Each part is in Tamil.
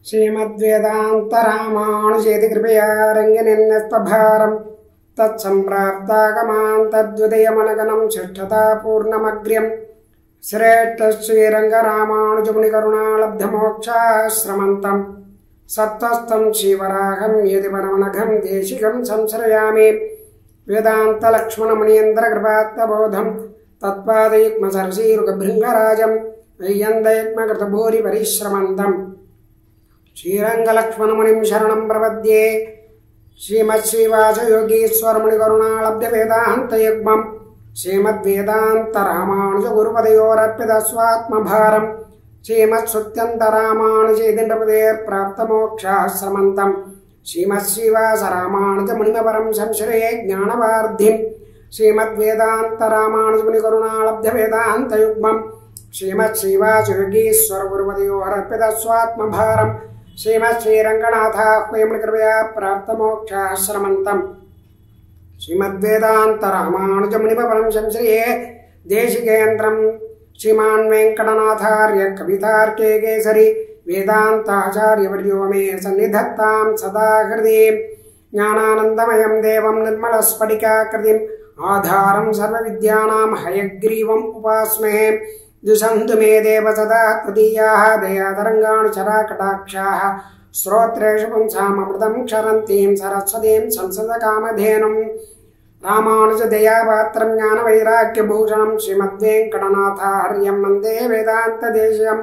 श्रीमद्वेदान्तरामानुजेति कृपया रङ्गिनिन्यस्तभारं तत्सम्प्राप्तागमान् तद्विदयमनगनं शिष्ठतापूर्णमग्र्यं श्रेष्ठश्रीरङ्गरामानुजमुनिकरुणालब्धमोक्षाश्रमन्तं सत्त्वस्थं श्रीवराहं यदि परमनघं देशिकं संश्रयामि वेदान्तलक्ष्मणमुनीन्द्रकृपात्तबोधं तत्पादयुग्मसरसीरुगभृङ्गराजं वैयन्दयुग्मकृतभूरिपरिश्रमन्तम् श्रीरंगलक्ष्मणमुनिं शरणं प्रपद्ये श्रीमत्श्रीवासयोगीश्वरमुनिकरुणालब्धवेदान्तयुग्मं श्रीमद्वेदान्तरामानुजगुरुपदयोरर्पितस्वात्मभारं श्रीमत्सुत्यन्तरामानुजेन्द्रपदेर्प्राप्तमोक्षाश्रमन्तं श्रीमत्श्रीवासरामानुजमुनिमपरं संश्रये ज्ञानवार्धिं श्रीमद्वेदान्तरामानुजमुनिकरुणालब्धवेदान्तयुग्मं श्रीमत्श्रीवासयोगीश्वरगुरुपदयोरर्पितस्वात्मभारं श्रीमत्श्रीरङ्गनाथाह्वयमुनिकृपया प्राप्तमोक्षाश्रमन्तं श्रीमद्वेदान्तरामानुजमुनिमपरं संश्रये देशिकेन्द्रं श्रीमान् वेङ्कटनाथार्य कवितार्के केसरी वेदान्ताचार्यवर्यो मे सन्निधत्तां सदा हृदि ज्ञानानन्दमयं देवं निर्मलस्फटिकाकृतिम् आधारं सर्वविद्यानां हयग्रीवम् उपास्महे दुसन्तु मे देव सदा त्वदीयाः दयातरङ्गाणुचराकटाक्षाः श्रोत्रेषु पुंसामृतं क्षरन्तीं सरस्वतीं संसदकामधेनुं रामानुजदयापात्रं ज्ञानवैराग्यभूषणं श्रीमद्वेङ्कटनाथार्यं वन्दे वेदान्तदेशिकं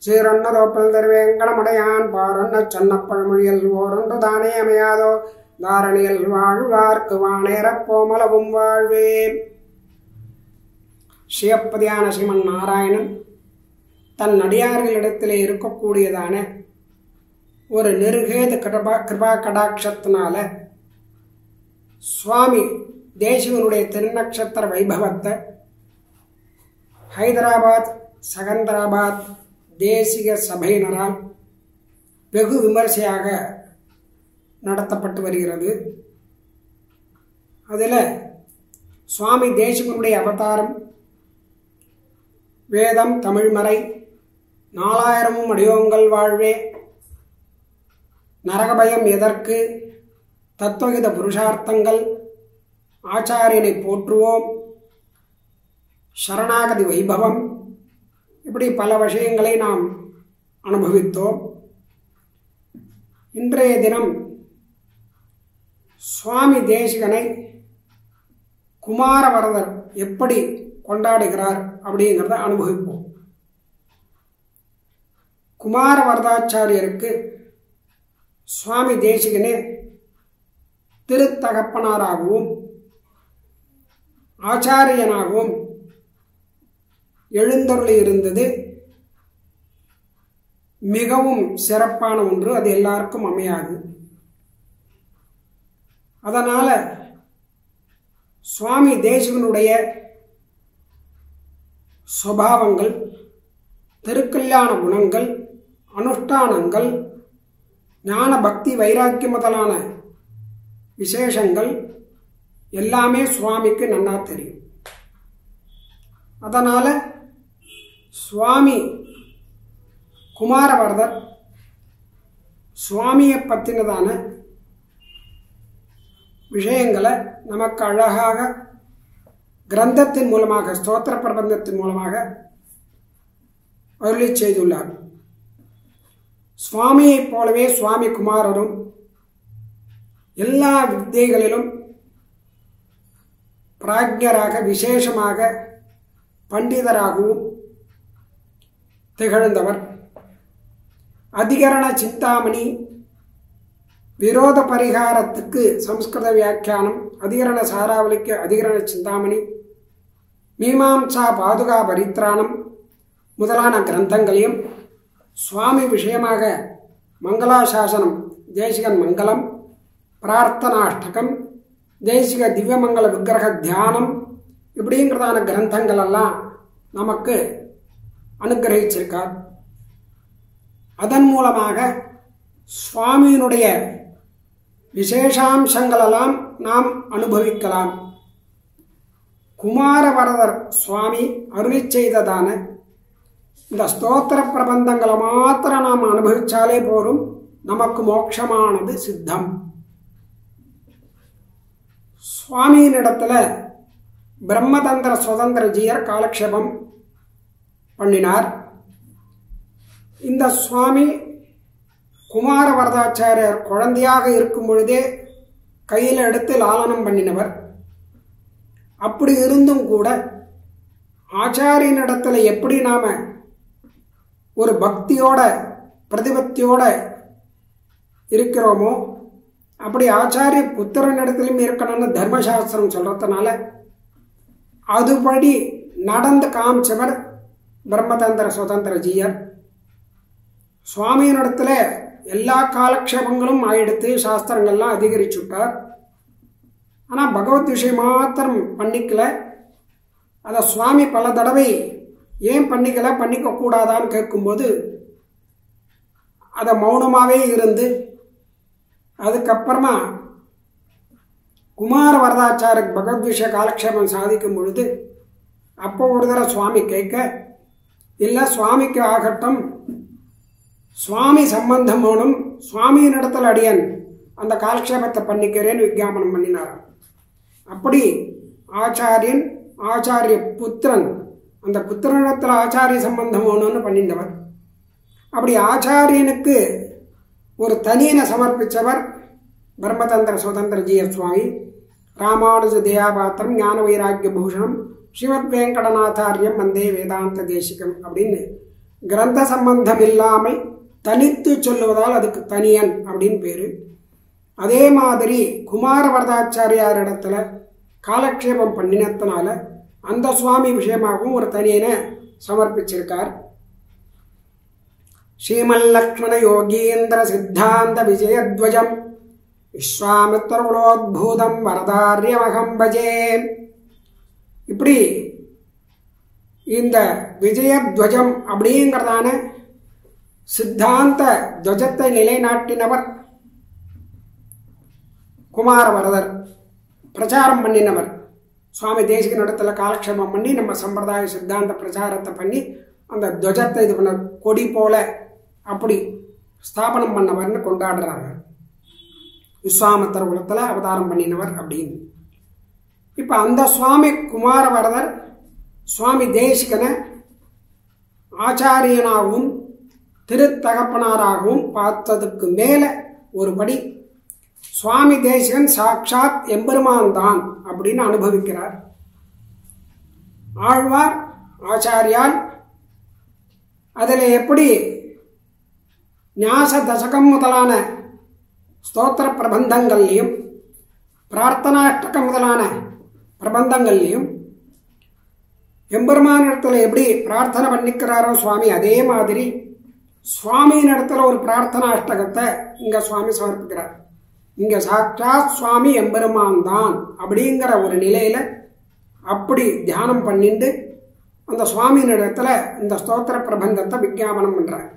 श्रीरण्णदोपल्दर्वेङ्कटमुடையான் பாரொன்னச்சன்னப்பழமொழியில் ஓரொன்று தானே அமையாதோ தாரணியில் வாழ்வார்க்கு வானேரப்போமளவும் வாழ்வே. சிவப்பதியான ஸ்ரீமன் நாராயணன் தன் அடியார்களிடத்திலே இருக்கக்கூடியதான ஒரு நெருகேத கிருபா கடாட்சத்தினால சுவாமி தேசிகனுடைய திருநக்ஷத்திர வைபவத்தை ஹைதராபாத் செகந்தராபாத் தேசிக சபையினரால் வெகு விமர்சையாக நடத்தப்பட்டு வருகிறது. அதில் சுவாமி தேசிகனுடைய அவதாரம் வேதம் தமிழ்மறை 4000 அடியோங்கள் வாழ்வே, நரகபயம் எதற்கு, தத்துவகித புருஷார்த்தங்கள், ஆச்சாரியனை போற்றுவோம், சரணாகதி வைபவம், இப்படி பல விஷயங்களை நாம் அனுபவித்தோம். இன்றைய தினம் சுவாமி தேசிகனை குமாரவரதர் எப்படி கொண்டாடுகிறார் அப்படிங்கிறத அனுபவிப்போம். குமாரவரதாச்சாரியருக்கு சுவாமி தேசிகனே திருத்தகப்பனாராகவும் ஆச்சாரியனாகவும் எழுந்தருளி இருந்தது மிகவும் சிறப்பான ஒன்று. அது எல்லாருக்கும் அமையாது. அதனால சுவாமி தேசிகனுடைய சுபாவங்கள், திருக்கல்யாண குணங்கள், அனுஷ்டானங்கள், ஞான பக்தி வைராக்கியம் முதலான விசேஷங்கள் எல்லாமே சுவாமிக்கு நன்னா தெரியும். அதனால சுவாமி குமாரவரதர் சுவாமியை பற்றினதான விஷயங்களை நமக்கு அழகாக கிரந்தத்தின் மூலமாக, ஸ்தோத்திர பிரபந்தத்தின் மூலமாக அருளி செய்துள்ளார். சுவாமியைப் போலவே சுவாமி குமாரரும் எல்லா வித்தைகளிலும் பிராஜ்ஞராக, விசேஷமாக பண்டிதராகவும் திகழ்ந்தவர். அதிகரண சிந்தாமணி, விரோத பரிகாரத்துக்கு சம்ஸ்கிருத வியாக்கியானம், அதிகரண சாராவளிக்கு அதிகரண சிந்தாமணி, மீமாம்சா பாதுகா பரித்ராணம் முதலான கிரந்தங்களையும், சுவாமி விஷயமாக மங்களாசாசனம், தேசிகன் மங்களம், பிரார்த்தனாஷ்டகம், தேசிக திவ்யமங்கல விக்கிரக தியானம், இப்படிங்கிறதான கிரந்தங்கள் எல்லாம் நமக்கு அனுகிரகிச்சிருக்கார். அதன் மூலமாக சுவாமியினுடைய விசேஷாம்சங்களெல்லாம் நாம் அனுபவிக்கலாம். குமாரவரதர் சுவாமி அருளி செய்ததான இந்த ஸ்தோத்திர பிரபந்தங்களை மாத்திரம் நாம் அனுபவிச்சாலே போரும், நமக்கு மோட்சமானது சித்தம். சுவாமியினிடத்துல பிரம்மதந்திர சுதந்திரஜீயர் காலக்ஷேபம் பண்ணினார். இந்த சுவாமி குமார வரதாச்சாரியர் குழந்தையாக இருக்கும் பொழுதே கையில் எடுத்து லாலனம் பண்ணினவர். அப்படி இருந்தும் கூட ஆச்சாரியனிடத்துல எப்படி நாம ஒரு பக்தியோட பிரதிபத்தியோட இருக்கிறோமோ அப்படி ஆச்சாரிய புத்திரனிடத்திலும் இருக்கணும்னு தர்மசாஸ்திரம் சொல்றதுனால அதுபடி நடந்து காமிச்சவர் பிரம்மதந்திர சுதந்திரஜீயர். சுவாமியினிடத்துல எல்லா காலக்ஷேபங்களும் ஆயிடுத்து, சாஸ்திரங்கள்லாம் அதிகரிச்சுட்டார். ஆனால் பகவத் விஷயம் மாத்திரம் பண்ணிக்கல. அதை சுவாமி பல தடவை ஏன் பண்ணிக்கல, பண்ணிக்க கூடாதான்னு கேட்கும்போது அதை மௌனமாகவே இருந்து அதுக்கப்புறமா குமார வரதாச்சாரியர் பகவத் விஷய காலக்ஷேபம் சாதிக்கும் பொழுது அப்போ ஒரு தடவை சுவாமி கேட்க, இல்லை சுவாமிக்கு ஆகட்டும், சுவாமி சம்பந்தம் வேணும், சுவாமியின் இடத்துல அடியன் அந்த காலக்ஷேபத்தை பண்ணிக்கிறேன்னு விஜாபனம் பண்ணினார். அப்படி ஆச்சாரியன் ஆச்சாரிய புத்திரன், அந்த புத்திரனிடத்தில் ஆச்சாரிய சம்பந்தம் வேணும்னு பண்ணிட்டவர். அப்படி ஆச்சாரியனுக்கு ஒரு தனியனை சமர்ப்பித்தவர் பிரம்மதந்திர சுதந்திரஜீயர் சுவாமி. ராமானுஜ தயாபாத்திரம் ஞான வைராக்கிய பூஷணம் ஸ்ரீமத் வெங்கடநாதாரியம் வந்தே வேதாந்த தேசிகம் அப்படின்னு கிரந்த சம்பந்தம் இல்லாமல் தனித்து சொல்லுவதால் அதுக்கு தனியன் அப்படின்னு பேரு. அதே மாதிரி குமார வரதாச்சாரியார் இடத்துல காலக்ஷேபம் பண்ணினத்தினால அந்த சுவாமி விஷயமாகவும் ஒரு தனியனை சமர்ப்பிச்சிருக்கார். ஸ்ரீமல்லக்ஷ்மண யோகீந்திர சித்தாந்த விஜயத்வஜம் விஸ்வாமித்ரோத்பூதம் வரதாரியமகம் பஜே. இப்படி இந்த விஜயத்வஜம் அப்படிங்கிறதான சித்தாந்த துவஜத்தை நிலைநாட்டினவர் குமாரவரதர், பிரச்சாரம் பண்ணினவர். சுவாமி தேசிக இடத்துல காலக்ஷேபம் பண்ணி நம்ம சம்பிரதாய சித்தாந்த பிரச்சாரத்தை பண்ணி அந்த துவஜத்தை இது பண்ண கொடி போல அப்படி ஸ்தாபனம் பண்ணவர்னு கொண்டாடுறாங்க. விஸ்வாமித்திர குலத்தில் அவதாரம் பண்ணினவர் அப்படின்னு. இப்போ அந்த சுவாமி குமாரவரதர் சுவாமி தேசிகனை ஆச்சாரியனாகவும் திருத்தகப்பனாராகவும் பார்த்ததுக்கு மேலே ஒருபடி சுவாமி தேசிகன் சாட்சாத் எம்பெருமான் தான் அப்படின்னு அனுபவிக்கிறார். ஆழ்வார் ஆச்சாரியால் அதில் எப்படி ஞாச தசகம் முதலான ஸ்தோத்திர பிரபந்தங்கள்லையும் பிரார்த்தனாஷ்டகம் முதலான பிரபந்தங்கள்லையும் எம்பெருமானிடத்தில் எப்படி பிரார்த்தனை பண்ணிக்கிறாரோ சுவாமி, அதே மாதிரி சுவாமியின் இடத்துல ஒரு பிரார்த்தனாஷ்டகத்தை இங்கே சுவாமி சமர்ப்பிக்கிறார். இங்கே சாட்சாத் சுவாமி எம்பெருமான் தான் அப்படிங்கிற ஒரு நிலையில் அப்படி தியானம் பண்ணிட்டு அந்த சுவாமியின் இடத்துல இந்த ஸ்தோத்திர பிரபந்தத்தை விஜாபனம் பண்றார்.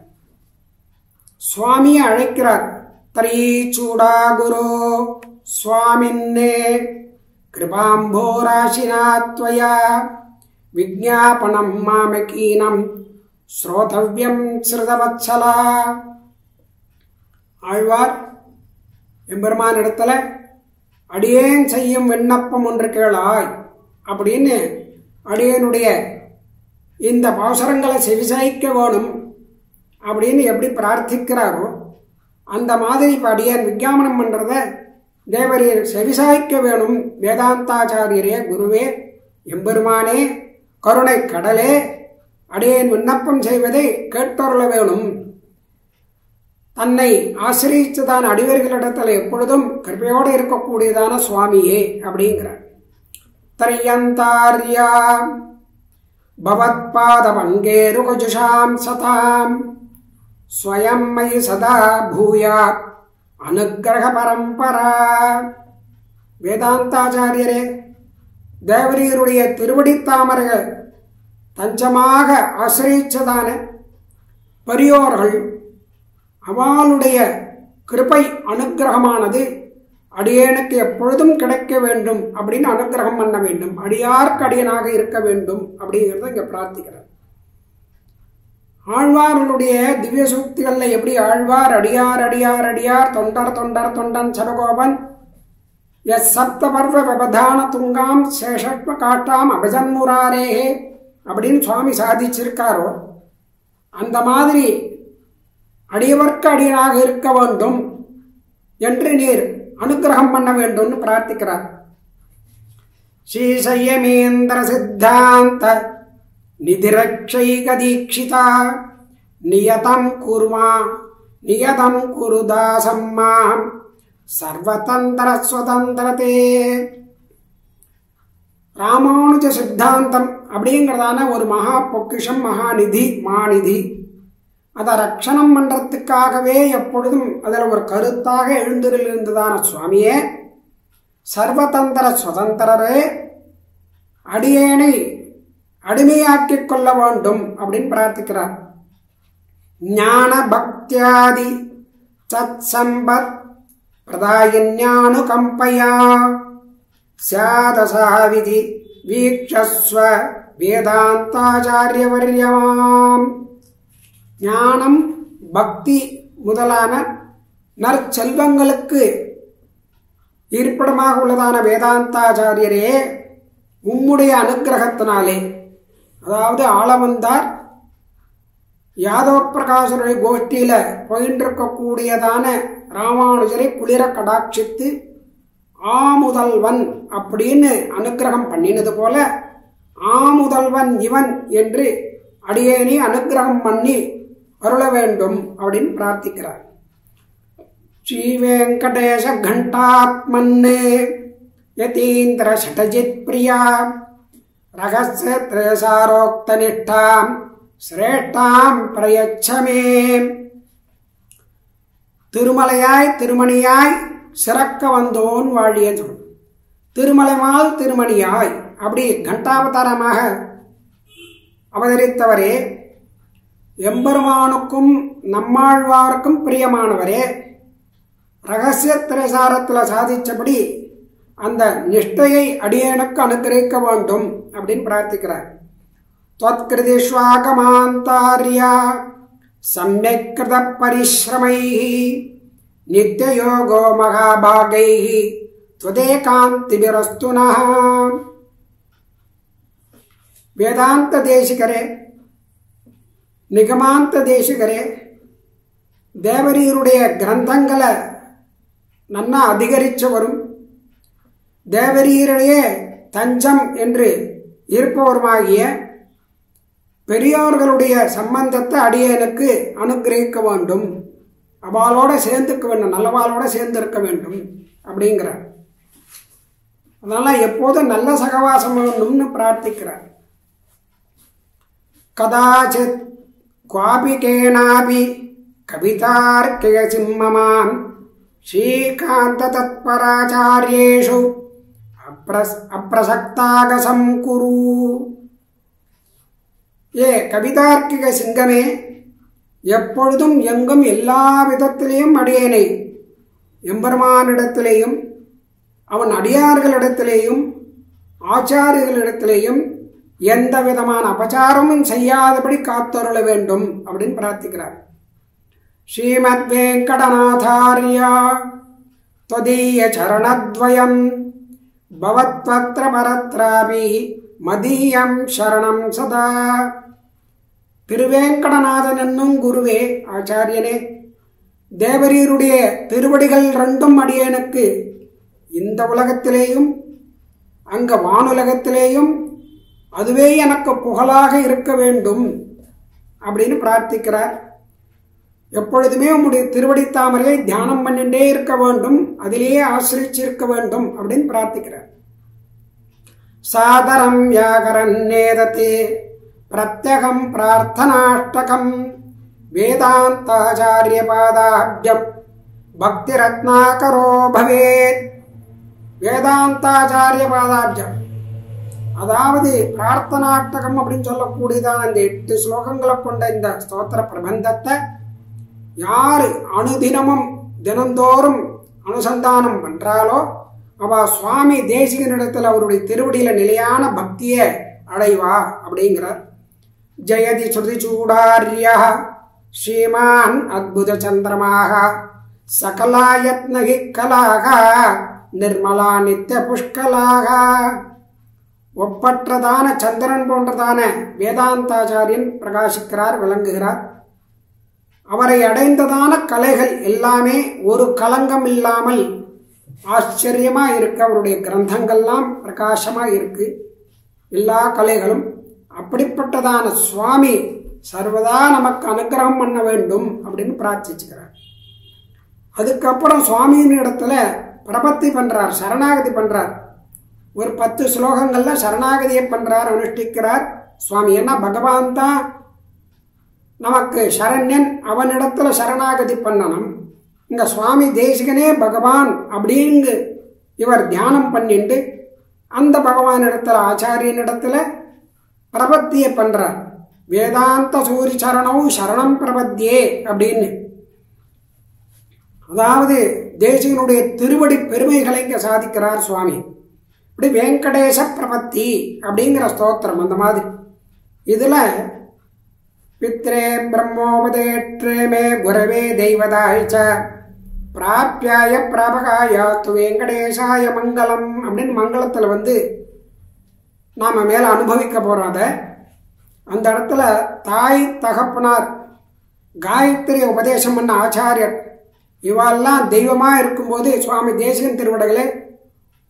சுவாமியை அழைக்கிறார். தரீச்சூடா குரு சுவாமின்னே கிருபாம்போராசினாத்வயா விஜாபனம் மாமகீனம் ஸ்ரோதவ்யம் ஸ்ருதவத்சலா. ஆழ்வார் எம்பெருமான் இடத்துல அடியேன் செய்யும் விண்ணப்பம் ஒன்று கேளாய் அப்படின்னு அடியனுடைய இந்த அவசரங்களை செவிசாய்க்க வேணும் அப்படின்னு எப்படி பிரார்த்திக்கிறாரோ அந்த மாதிரி இப்போ அடியேன் விஜாபனம் பண்ணுறத தேவரீர் செவிசாய்க்க வேணும். வேதாந்தாச்சாரியரே, குருவே, எம்பெருமானே, கருணை கடலே, அடியேன் விண்ணப்பம் செய்வதை கேட்டொருள வேணும். தன்னை ஆசிரியிச்சுதான் அடிவர்களிடத்தில் எப்பொழுதும் கிருபையோடு இருக்கக்கூடியதான சுவாமியே அப்படிங்கிறார். தரியந்தாரியா பவத்பாத பங்கேரு குஜுஷாம் சதாம் ஸ்வயம் மயி சதா பூயா அனுக்கிரக பரம்பரா. வேதாந்தாச்சாரியரே, தேவரீருடைய திருவடி தாமரைகள் தஞ்சமாக ஆசிரியிச்சதான பெரியோர்கள் அவளுடைய கிருபை அனுக்கிரகமானது அடியேனுக்கு எப்பொழுதும் கிடைக்க வேண்டும் அப்படின்னு அனுக்கிரகம் பண்ண வேண்டும், அடியார்க்கு அடியனாக இருக்க வேண்டும் அப்படிங்கிறத இங்கே பிரார்த்திக்கிறார். ஆழ்வார்களுடைய திவ்ய சூக்திகள்ல எப்படி ஆழ்வார் அடியார் அடியார் அடியார் தொண்டர் தொண்டர் தொண்டன் சடகோபன் எஸ் சப்த பர்வ விபதான துங்காம் சேஷத்வ காட்டாம் அபஜன்முராரேஹே அப்படின்னு சுவாமி சாதிச்சிருக்காரோ அந்த மாதிரி அடியவர்க்கு அடியனாக இருக்க வேண்டும் என்று நீர் அனுகிரகம் பண்ண வேண்டும் பிரார்த்திக்கிறார். ஸ்ரீ சையமேந்திர சித்தாந்த நிதிரக்ஷைக தீக்ஷிதா நியதம் குருமா நியதம் குருதாசம் மாம் சர்வதந்திர ஸ்வதந்திரதே. ராமானுஜ சித்தாந்தம் அப்படிங்கிறதான ஒரு மகா பொக்கிஷம், மகாநிதி, மாநிதி. அதை ரட்சணம் பண்றதுக்காகவே எப்பொழுதும் அதில் ஒரு கருத்தாக எழுந்திருந்ததான சுவாமியே, சர்வதந்திர சுதந்திரரே, அடியேனை அடிமையாக்கிக் கொள்ள வேண்டும் அப்படின்னு பிரார்த்திக்கிறார். ஞான பக்தியாதி சத் சம்பத் பிரதாயஞானுகம்பயா ஸ்யாதசாவிதி வீக்ஷஸ்வ வேதாந்தாச்சாரியவர்யமாம். ஞானம் பக்தி முதலான நற்செல்வங்களுக்கு இருப்பிடமாக உள்ளதான வேதாந்தாச்சாரியரே, உம்முடைய அனுகிரகத்தினாலே, அதாவது ஆளவந்தார் யாதவ பிரகாசருடைய கோஷ்டியில பயின்றிருக்கக்கூடியதான ராமானுஜரை குளிர கடாட்சித்து ஆமுதல்வன் அப்படின்னு அனுகிரகம் பண்ணினது போல ஆமுதல்வன் இவன் என்று அடியேனி அனுகிரகம் பண்ணி அருள வேண்டும் அப்படின்னு பிரார்த்திக்கிறார். ஸ்ரீ வெங்கடேஷ கண்டாத்மன்னே யதீந்திர ஷடஜித் பிரியா ரகஸ்ய திரேசாரோக்த நிஷ்டாம் சிரேஷ்டாம் பிரயச்சமே. திருமலையாய் திருமணியாய் சிறக்க வந்தோன் வாழிய திருமலைமால் திருமணியாய் அப்படி கண்டாவதாரமாக அவதரித்தவரே, எம்பெருமானுக்கும் நம்மாழ்வாருக்கும் பிரியமானவரே, ரகசிய திரசாரத்தில் சாதிச்சபடி அந்த நிஷ்டையை அடியேனுக்கு அனுகிரகிக்க வேண்டும் அப்படின்னு பிரார்த்திக்கிறார். त्वत्कृतिष्वागमान्तार्या सम्यक् कृत परिश्रमैः नित्ययोगो महाभागैः त्वदेकान्तिभिरस्तु नः. வேதாந்த தேசிகரே, நிகமாந்த தேசிகரே, தேவரீருடைய கிரந்தங்களை நன்னா அதிகரிச்சவரும் தேவரீரையே தஞ்சம் என்று இருப்பவருமாகிய பெரியோர்களுடைய சம்பந்தத்தை அடியேனுக்கு அனுகிரகிக்க வேண்டும், அவளோட சேர்ந்துக்க வேண்டும், நல்லவாளோட சேர்ந்திருக்க வேண்டும் அப்படிங்கிறார். அதனால எப்போதும் நல்ல சகவாசம் வேணும்னு பிரார்த்திக்கிறார். கதாச்சித் குவாபி கேனாபி கவிதார்க்கிய சிம்மமாம் ஸ்ரீகாந்த தத்பராச்சாரியேஷு அப்ரசக்தாகசம் குரு. ஏ கவிதார்க்கிக சிங்கமே, எப்பொழுதும் எங்கும் எல்லா விதத்திலேயும் அடியேனை எம்பெருமானிடத்திலேயும் அவன் அடியார்களிடத்திலேயும் ஆச்சாரியர்களிடத்திலேயும் எந்த விதமான அபச்சாரமும் செய்யாதபடி காத்தருள வேண்டும் அப்படின்னு பிரார்த்திக்கிறார். ஸ்ரீமத் வெங்கடநாதார்யா त्वदीय चरणद्वयं भवत्वत्र परत्रापि மதியம் சரணம் சதா. திருவேங்கடநாதன் என்னும் குருவே, ஆச்சாரியனே, தேவரீருடைய திருவடிகள் ரெண்டும் அடியேனுக்கு இந்த உலகத்திலேயும் அங்க வானுலகத்திலேயும் அதுவே எனக்கு புகழாக இருக்க வேண்டும் அப்படின்னு பிரார்த்திக்கிறார். எப்பொழுதுமே உம்முடைய திருவடி தாமரையை தியானம் பண்ணிட்டே இருக்க வேண்டும், அதிலேயே ஆசிரிச்சிருக்க வேண்டும் அப்படின்னு பிரார்த்திக்கிறார். சாதரம் வியாகரன்னேததே பிரத்யகம் பிரார்த்தனாஷ்டகம் வேதாந்தாச்சாரிய பாதாப்ஜம் பக்தி ரத்னாகரோ பவேத். வேதாந்தாச்சாரிய பாதாப்ஜம் அதாவது பிரார்த்தனாஷ்டகம் அப்படின்னு சொல்லக்கூடியதான் அந்த 8 ஸ்லோகங்களை கொண்ட இந்த ஸ்தோத்திர பிரபந்தத்தை யாரு அனுதினமும் தினந்தோறும் அனுசந்தானம் பண்றாளோ அவ சுவாமி தேசிகனிடத்தில் அவருடைய திருவடியில நிலையான பக்தியை அடைவா அப்படிங்கிறார். ஜயதி ஸ்ருதிச்சூடார்யः ஸ்ரீமான் அத்புத சந்திரமாக சகலாயத்னகி கலாக நிர்மலா நித்திய புஷ்கலாக. ஒப்பற்றதான சந்திரன் போன்றதான வேதாந்தாச்சாரியன் பிரகாசிக்கிறார், விளங்குகிறார். அவரை அடைந்ததான கலைகள் எல்லாமே ஒரு கலங்கம் இல்லாமல் ஆச்சரியமா இருக்கு. அவருடைய கிரந்தங்கள்லாம் பிரகாசமா இருக்கு, எல்லா கலைகளும். அப்படிப்பட்டதான சுவாமி சர்வதா நமக்கு அனுகிரகம் பண்ண வேண்டும் அப்படின்னு பிரார்த்திச்சுக்கிறார். அதுக்கப்புறம் சுவாமியின் இடத்துல பிரபத்தி பண்றார், சரணாகதி பண்றார். ஒரு 10 ஸ்லோகங்கள்ல சரணாகதியை பண்றார், அனுஷ்டிக்கிறார் சுவாமி. ஏன்னா பகவான் தான் நமக்கு சரண்யன், அவனிடத்துல சரணாகதி பண்ணணும். இங்க சுவாமி தேசிகனே பகவான் அப்படிங்கு இவர் தியானம் பண்ணிட்டு அந்த பகவானிடத்துல ஆச்சாரியனிடத்துல பிரபத்தியை பண்றார். வேதாந்த சூரி சரணம் சரணம் பிரபத்தியே அப்படின்னு. அதாவது தேசிகனுடைய திருவடி பெருமைகளை இங்க சாதிக்கிறார் சுவாமி. இப்படி வெங்கடேச பிரபத்தி அப்படிங்கிற ஸ்தோத்திரம் அந்த மாதிரி. இதுல பித்ரே பிரம்மோபதேற்றே மே குரவே தெய்வதாய்ச்ச பிராப்யாய பிராபகாய து வெங்கடேசாய மங்களம் அப்படின்னு மங்களத்துல நாம மேல அனுபவிக்க போறோம். அதை அந்த இடத்துல தாய் தகப்பனார் காயத்ரி உபதேசம் பண்ண ஆச்சாரியர் இவெல்லாம் தெய்வமா இருக்கும்போது சுவாமி தேசிகன் திருவடிகளே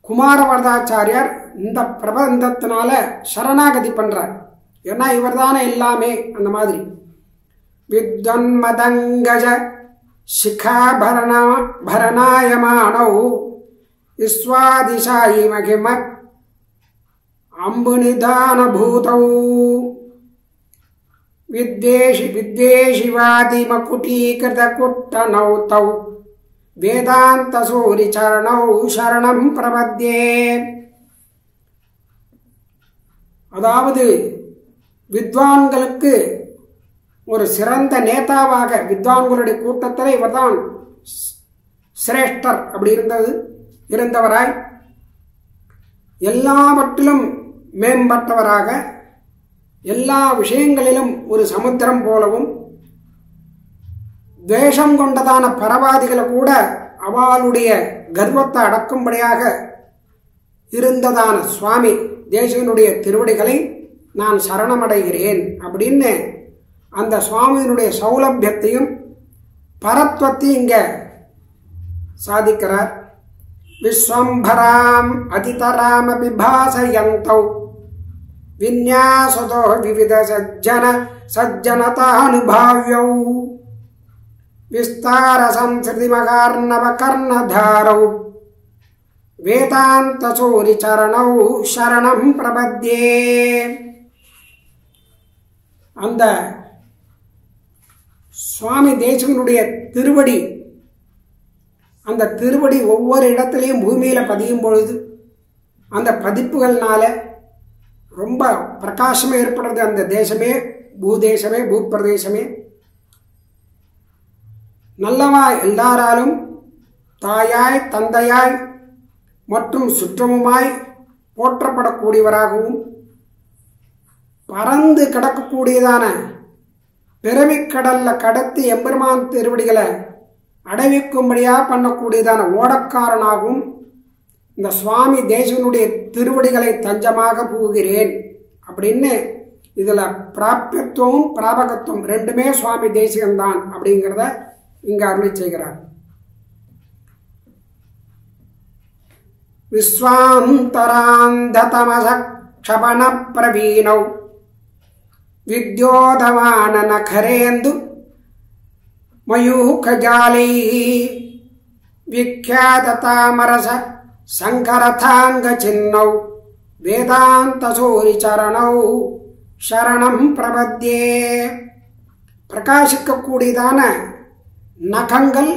குமாரவரதாச்சாரியார் இந்த பிரபந்தத்தினால சரணாகதி பண்றார். ஏன்னா இவர் தானே எல்லாமே அந்த மாதிரி. வித்வன்மதங்கஜ சிகாபரணாயமானௌ விஸ்வாதிசாயி மகிம அம்புநிதான பூதௌ வித்வேஷிவாதி மகுடீகிருத குட்டனௌ தௌ வேதாந்த சூரி சரணௌ சரணம் பிரபத்யே. அதாவது வித்வான்களுக்கு ஒரு சிறந்த நேதாவாக வித்வான்களுடைய கூட்டத்தில் இவர்தான் சிரேஷ்டர் அப்படி இருந்தவராய் எல்லாவற்றிலும் மேம்பட்டவராக எல்லா விஷயங்களிலும் ஒரு சமுத்திரம் போலவும் துவேஷம் கொண்டதான பரவாதிகளை கூட அவளுடைய கர்வத்தை அடக்கும்படியாக இருந்ததான சுவாமி தேசிகனுடைய திருவடிகளை நான் சரணமடைகிறேன் அப்படின்னு அந்த சுவாமியினுடைய சௌலபியத்தையும் பரத்வத்தையும் இங்க சாதிக்கிறார். விஸ்வம்பராம் அதிதராம விபாசயந்தௌ விந்யாசதோ விவித சஜ்ஜனதானுபாவ்யௌ விஸ்தார சம்ஸ்ருதி மகார்ணவ கர்ணதாரௌ வேதாந்த சூரி சரணௌ சரணம் பிரபத்யே. அந்த சுவாமி தேசிகனுடைய திருவடி, அந்த திருவடி ஒவ்வொரு இடத்திலையும் பூமியில பதியும் பொழுது அந்த பதிப்புகள்னால ரொம்ப பிரகாசமே ஏற்படுறது. அந்த தேசமே பூதேசமே பூப்பிரதேசமே நல்லவா எல்லாராலும் தாயாய் தந்தையாய் மற்றும் சுற்றமுமாய் போற்றப்படக்கூடியவராகவும் பறந்து கிடக்கக்கூடியதான பிறவிக்கடல்ல கடத்தி எம்பெருமான் திருவடிகளை அடைவிக்கும்படியா பண்ணக்கூடியதான ஓடக்காரனாகவும் இந்த சுவாமி தேசிகனுடைய திருவடிகளை தஞ்சமாக புகுகிறேன் அப்படின்னு இதுல பிராபியத்துவம் பிராபகத்துவம் ரெண்டுமே சுவாமி தேசிகன்தான் அப்படிங்கிறத இங்க அருளி செய்கிறார். விஸ்வாந்தராந்ததமச க்ஷபண பிரவீணௌ வித்யோதமான நகரேந்து மயூகஜாலைः விக்யாததாமரச சங்கரதாங்க சின்னௌ வேதாந்த சூரி சரணௌ சரணம் பிரபத்யே. பிரகாசிக்கக்கூடியதான நகங்கள்,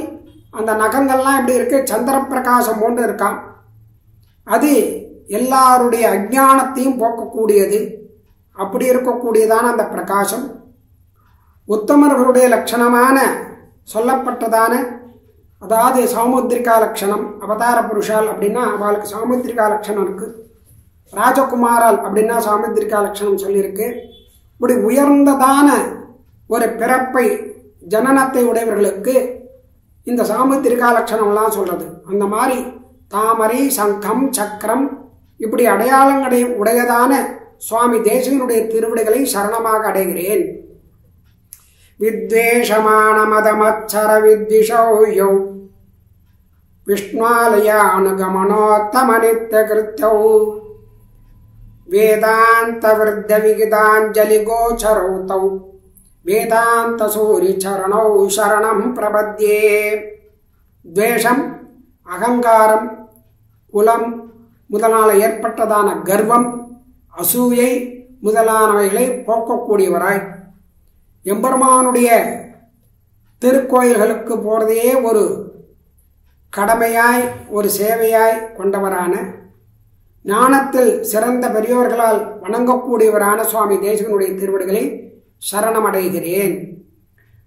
அந்த நகங்கள்லாம் எப்படி இருக்கு, சந்திர பிரகாசம் போன்று இருக்கான். அது எல்லாருடைய அஜ்ஞானத்தையும் போக்கக்கூடியது. அப்படி இருக்கக்கூடியதான அந்த பிரகாசம் உத்தமர்களுடைய லட்சணமான சொல்லப்பட்டதான, அதாவது சாமுத்திரிகா லட்சணம், அவதார புருஷால் அப்படின்னா அவளுக்கு சாமுத்திரிகா லட்சணம் இருக்கு. ராஜகுமாரால் அப்படின்னா சாமுத்திரிகா லட்சணம் சொல்லியிருக்கு. இப்படி உயர்ந்ததான ஒரு பிறப்பை ஜனனத்தை உடையவர்களுக்கு இந்த சாமுத்திரிகா லட்சணம்லாம் சொல்றது. அந்த மாதிரி தாமரை, சங்கம், சக்கரம் இப்படி அடையாளங்களை உடையதான சுவாமி தேசிகனுடைய திருவிடைகளை சரணமாக அடைகிறேன். வித்வேஷமான மதமச்சர வித்விஷௌ விஷ்ணுலய அனுகமனோத்தம நித்ய கிருத்யௌ வேதாந்த விருத்த விகிதாஞ்சலி கோச்சரௌ வேதாந்த சூரி சரணௌ சரணம் பிரபத்யே. துவேஷம், அகங்காரம், குலம் முதலான ஏற்பட்டதான கர்வம், அசூயை முதலானவைகளை போக்கக்கூடியவராய் எம்பெருமானுடைய திருக்கோயில்களுக்கு போறதையே ஒரு கடமையாய் ஒரு சேவையாய் கொண்டவரான ஞானத்தில் சிறந்த பெரியோர்களால் வணங்கக்கூடியவரான சுவாமி தேசிகனுடைய திருவடிகளை சரணமடைகிறேன்.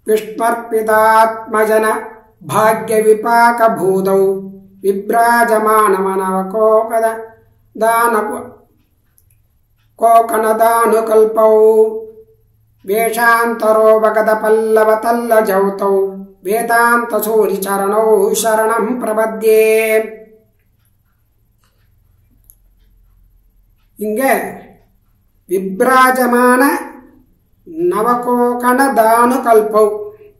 விஷ்மர்பிதாத்மஜன பாக்ய விபாக பூதௌ விப்ராஜமான மனவகோகத தான கோகனதானுகல்பௌ வேஷாந்தரோபகத பல்லவ தல்ல ஜௌதௌ வேதாந்த சூரி சரணௌ சரணம் பிரபத்யே. இங்க விப்ராஜமான நவகோகண தானு கல்பௌ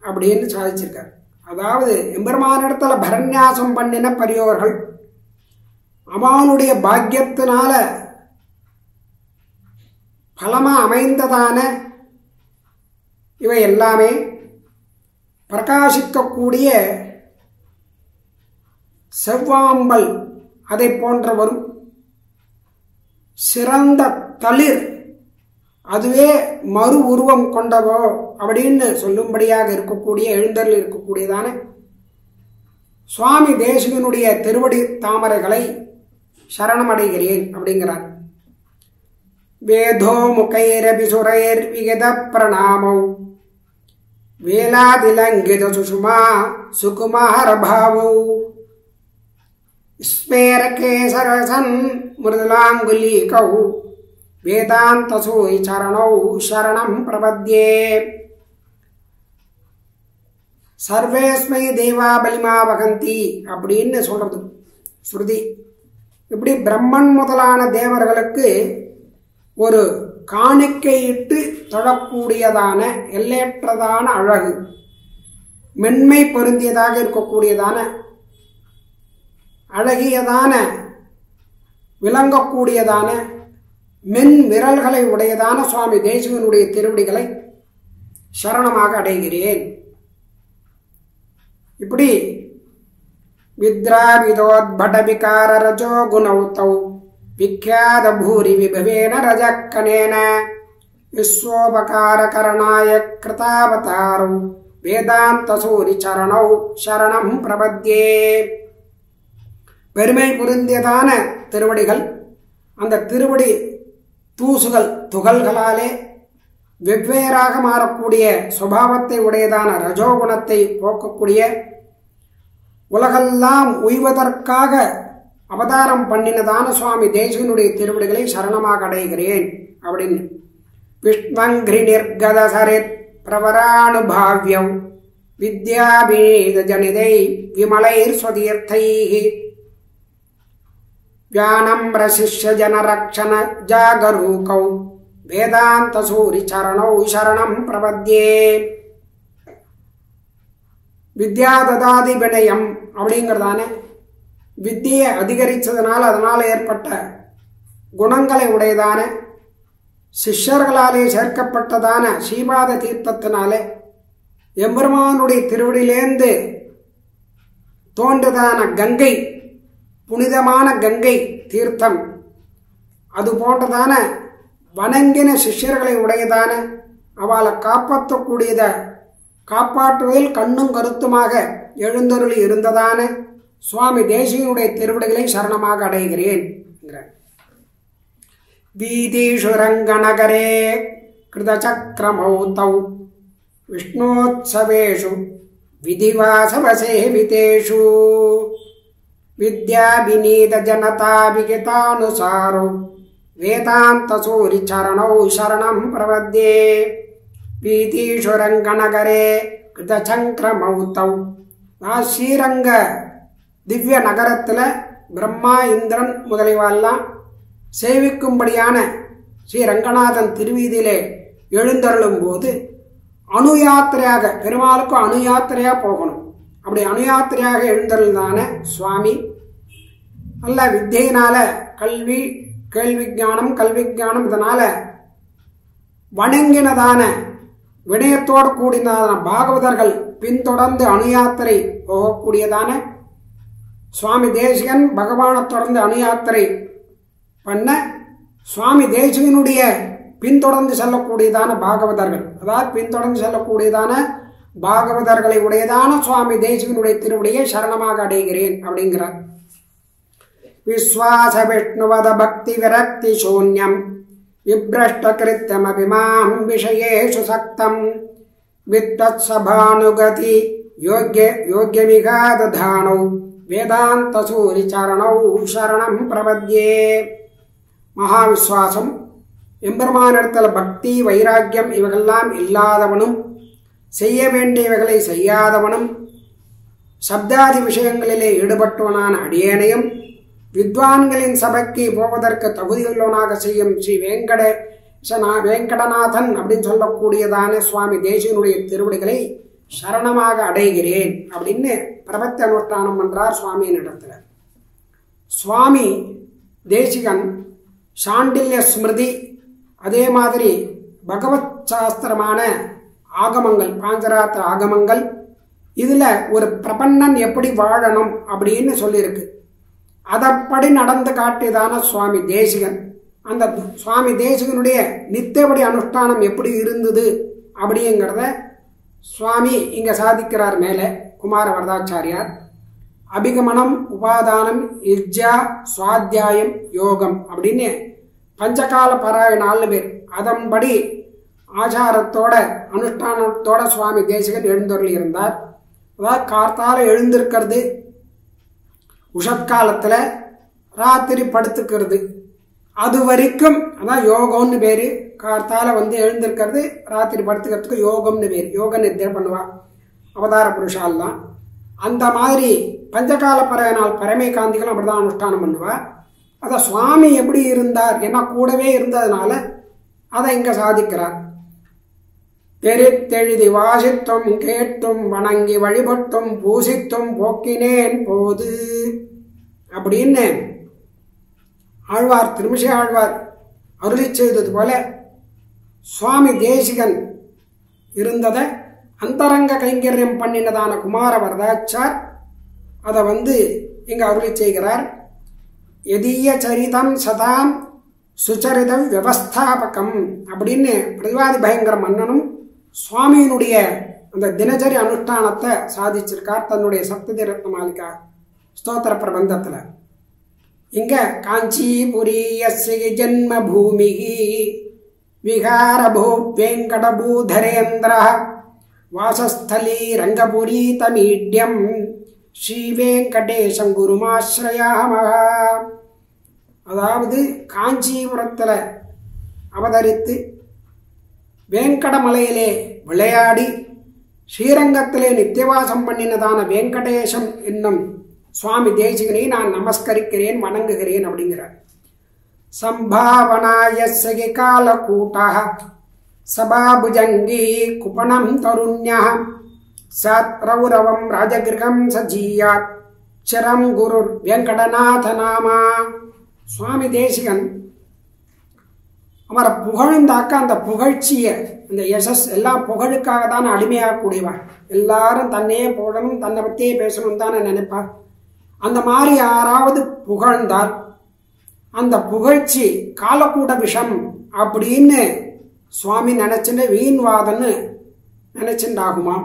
அப்படின்னு சாதிச்சிருக்கார். அதாவது எம்பெருமானிடத்துல பரநியாசம் பண்ணின பெரியோர்கள் அவனுடைய பாக்கியத்தினால பலமா அமைந்ததான இவை எல்லாமே பிரகாசிக்கக்கூடிய செவ்வாம்பல் அதை போன்றவரும் சிறந்த தளிர் அதுவே மறு உருவம் கொண்டவோ அப்படின்னு சொல்லும்படியாக இருக்கக்கூடிய எழுந்தரில் இருக்கக்கூடியதான சுவாமி தேசிகனுடைய திருவடி தாமரைகளை சரணமடைகிறேன் அப்படிங்கிறார். வேதோ முகைரபிசுரைர் விகத பிரணாமௌ வேலாதிலங்கித சுஷுமா சுகுமார பாவௌ ஸ்மேரகேசரசன் மிருதுலாங்குலீகௌ வேதாந்த சூரி சரணௌ சரணம் பிரபத்யே. சர்வேஸ்மை தேவா பலிமா வகந்தி அப்படின்னு சொல்றது ஸ்ருதி. இப்படி பிரம்மன் முதலான தேவர்களுக்கு ஒரு காணிக்கையிட்டு தொழக்கூடியதான எல்லையற்றதான அழகு, மென்மை பொருந்தியதாக இருக்கக்கூடியதான அழகியதான விளங்கக்கூடியதான மென் விரல்களை உடையதான சுவாமி தேசிகனுடைய திருவடிகளை சரணமாக அடைகிறேன். இப்படி வித்ராவிதோத்படவிகார ரஜோ குணௌதௌ விக்யாத பூரி விபவேன ரஜக்கனேன விஸ்வோபகார கரணாய கிருதாவதாரௌ வேதாந்த சூரி சரணௌ சரணம் பிரபத்யே. பெருமை புரிந்தியதான திருவடிகள், அந்த திருவடி தூசுகள் துகள்களாலே வெவ்வேறாக மாறக்கூடிய சுபாவத்தை உடையதான ரஜோகுணத்தை போக்கக்கூடிய உலகெல்லாம் உய்வதற்காக அவதாரம் பண்ணினதான சுவாமி தேசிகனுடைய திருவடிகளை சரணமாக அடைகிறேன் அப்படின்னு. விஷ்மங்கிரி நிர்கத சரித் பிரவரானுபாவ்யம் வித்யாபீத ஜனிதை விமலைர் ஸ்வதீர்த்தைஹி வியானம்ர சிஷ்ய ஜனரக்ஷண ஜாகரூகௌ வேதாந்த சூரி சரணௌ சரணம் பிரபத்யே. வித்யா ததாதி வினயம் அப்படிங்கிறதான வித்தியை அதிகரித்ததுனால அதனால் ஏற்பட்ட குணங்களை உடையதான சிஷ்யர்களாலே சேர்க்கப்பட்டதான ஸ்ரீபாத தீர்த்தத்தினாலே எம்பெருமானுடைய திருவடியிலேந்து தோன்றதான கங்கை, புனிதமான கங்கை தீர்த்தம், அது போன்றதான வணங்கின சிஷ்யர்களை உடையதான அவளை காப்பாற்றக்கூடியத காப்பாற்றுவதில் கண்ணும் கருத்துமாக எழுந்தருளி இருந்ததான சுவாமி தேசிகனுடைய திருவடிகளை சரணமாக அடைகிறேன். வீதீஷு ரங்கநகரே கிருதசக்ரமௌதௌ விஷ்ணோத்சவேஷு விதிவாசவசேவிதேஷு வித்யாபிநீத ஜனதா விகிதானுசாரோ வேதாந்தசூரி சரணௌ சரணம் பிரபத்யே பீதீஸ்வரங்கநகரே கிருதசங்கிரமௌதௌ. ஸ்ரீரங்க திவ்ய நகரத்தில் பிரம்மா இந்திரன் முதலியவெல்லாம் சேவிக்கும்படியான ஸ்ரீ ரங்கநாதன் திருவீதியிலே எழுந்தருளும் போது அணுயாத்திரையாக, பெருமாளுக்கும் அணுயாத்திரையாக போகணும். அப்படி அணுயாத்திரையாக எழுந்தருள்தான சுவாமி நல்ல வித்தியினால கல்வி, கேள்வி ஞானம், கல்வி ஞானம் இதனால வணங்கினதான வினயத்தோடு கூடினதான பாகவதர்கள் பின்தொடர்ந்து அணுயாத்திரை போகக்கூடியதான சுவாமி தேசிகன் பகவானை தொடர்ந்து அணுயாத்திரை பண்ண சுவாமி தேசிகனுடைய பின்தொடர்ந்து செல்லக்கூடியதான பாகவதர்கள், அதாவது பின்தொடர்ந்து செல்லக்கூடியதான பாகவதர்களை உடையதான சுவாமி தேசிகனுடைய திருவுடைய சரணமாக அடைகிறேன் அப்படிங்கிறார். விஸ்வாச விஷ்ணுவத பக்தி விரக்தி சூன்யம் விப்ரஷ்ட கிருத்தம் அபிமாம் விஷயேஷு சக்தம் வித்வத் சபானுகதி யோக்யமிகாததானௌ வேதாந்த சூரி சரணௌ சரணம் பிரபத்யே. மகாவிஸ்வாசம், எம்பெருமானிடத்தில் பக்தி, வைராக்கியம் இவைகள்லாம் இல்லாதவனும், செய்ய வேண்டியவைகளை செய்யாதவனும், சப்தாதி விஷயங்களிலே ஈடுபட்டவனான அடியேனையும் வித்வான்களின் சபைக்கு போவதற்கு தகுதியுள்ளவனாக செய்யும் ஸ்ரீ வேங்கடநாதன் அப்படின்னு சொல்லக்கூடியதான சுவாமி தேசிகனுடைய திருவடிகளை சரணமாக அடைகிறேன் அப்படின்னு பிரபத்தி அனுஷ்டானம் பண்றார் சுவாமியின் இடத்துல. சுவாமி தேசிகன் சாண்டில்ய ஸ்மிருதி, அதே மாதிரி பகவத் சாஸ்திரமான ஆகமங்கள், பாஞ்சராத்திர ஆகமங்கள், இதில் ஒரு பிரபன்னன் எப்படி வாழணும் அப்படின்னு சொல்லியிருக்கு. அதப்படி நடந்து காட்டியதான சுவாமி தேசிகன், அந்த சுவாமி தேசிகனுடைய நித்தியபடி அனுஷ்டானம் எப்படி இருந்தது அப்படிங்கிறத சுவாமி இங்கே சாதிக்கிறார். மேலே குமார வரதாச்சாரியார் அபிகமனம், உபாதானம், இஜ்ஜா, சுவாத்தியாயம், யோகம் அப்படின்னு பஞ்சகால பாராயண 4 பேர் அதன்படி ஆச்சாரத்தோட அனுஷ்டானத்தோட சுவாமி தேசிகன் எழுந்தருளி இருந்தார். அதாவது கார்த்தால எழுந்திருக்கிறது, உஷத்காலத்தில் ராத்திரி படுத்துக்கிறது, அது வரைக்கும் அதான் யோகம்னு பேர். கார்த்தால எழுந்திருக்கிறது, ராத்திரி படுத்துக்கிறதுக்கு யோகம்னு பேர். யோக நித்திரை பண்ணுவா அவதார புருஷாலாம். அந்த மாதிரி பஞ்சகால பறையனால் பரமே காந்திகளும் அப்படிதான் அனுஷ்டானம் பண்ணுவா. அதை சுவாமி எப்படி இருந்தார், ஏன்னா கூடவே இருந்ததுனால அதை இங்க சாதிக்கிறார். தெரித்தெழுதி வாசித்தும் கேட்டும் வணங்கி வழிபட்டும் பூசித்தும் போக்கினேன் போது அப்படின்னு ஆழ்வார், திருமிசை ஆழ்வார் அருளி செய்தது போல சுவாமி தேசிகன் இருந்ததை அந்தரங்க கைங்கரியம் பண்ணினதான குமார வரதாச்சார் அதை இங்க அருளி செய்கிறார். எதிய சரிதம் சதாம் சுச்சரிதம் வியவஸ்தாபகம் அப்படின்னு பிரதிவாதி பயங்கர மன்னனும் சுவாமியினுடைய அந்த தினசரி அனுஷ்டானத்தை சாதிச்சிருக்கார் தன்னுடைய சப்ததி ரத்ன மாலிகா ஸ்தோத்திர பிரபந்தத்தில். இங்க காஞ்சிபுரியஸ்ய ஜன்ம பூமி விகாரபூ வெங்கடபூதரேந்திர வாசஸ்தலீ ரங்கபுரி தமீட்யம் ஸ்ரீ வெங்கடேசம் குருமாஸ்ரயாமஹ. அதாவது காஞ்சிபுரத்தில் அவதரித்து வேங்கடமலையிலே விளையாடி ஸ்ரீரங்கத்திலே நித்தியவாசம் பண்ணினதான வெங்கடேசம் என்னும் சுவாமி தேசிகனை நான் நமஸ்கரிக்கிறேன், வணங்குகிறேன் அப்படிங்கிறார். சம்பாவனாயஸ்ய காலகூட்டः சபாபுஜங்கி குபணம் தருண்யः சத்ரௌரவம் ராஜகிருகம் சஜீயாத் சிரம் குருர் வெங்கடநாத நாமா. சுவாமி தேசிகன் அவரை புகழ்ந்தாக்க அந்த புகழ்ச்சியை, அந்த யசஸ் எல்லாம் புகழுக்காக தான் அடிமையாகக்கூடியவா. எல்லாரும் தன்னையே போடணும், தன்னை பற்றியே பேசணும் தானே நினைப்பார். அந்த மாதிரி யாராவது புகழ்ந்தால் அந்த புகழ்ச்சி காலக்கூட விஷம் அப்படின்னு சுவாமி நினைச்சுட்டு வீண்வாதன்னு நினைச்சுட்டாகுமா.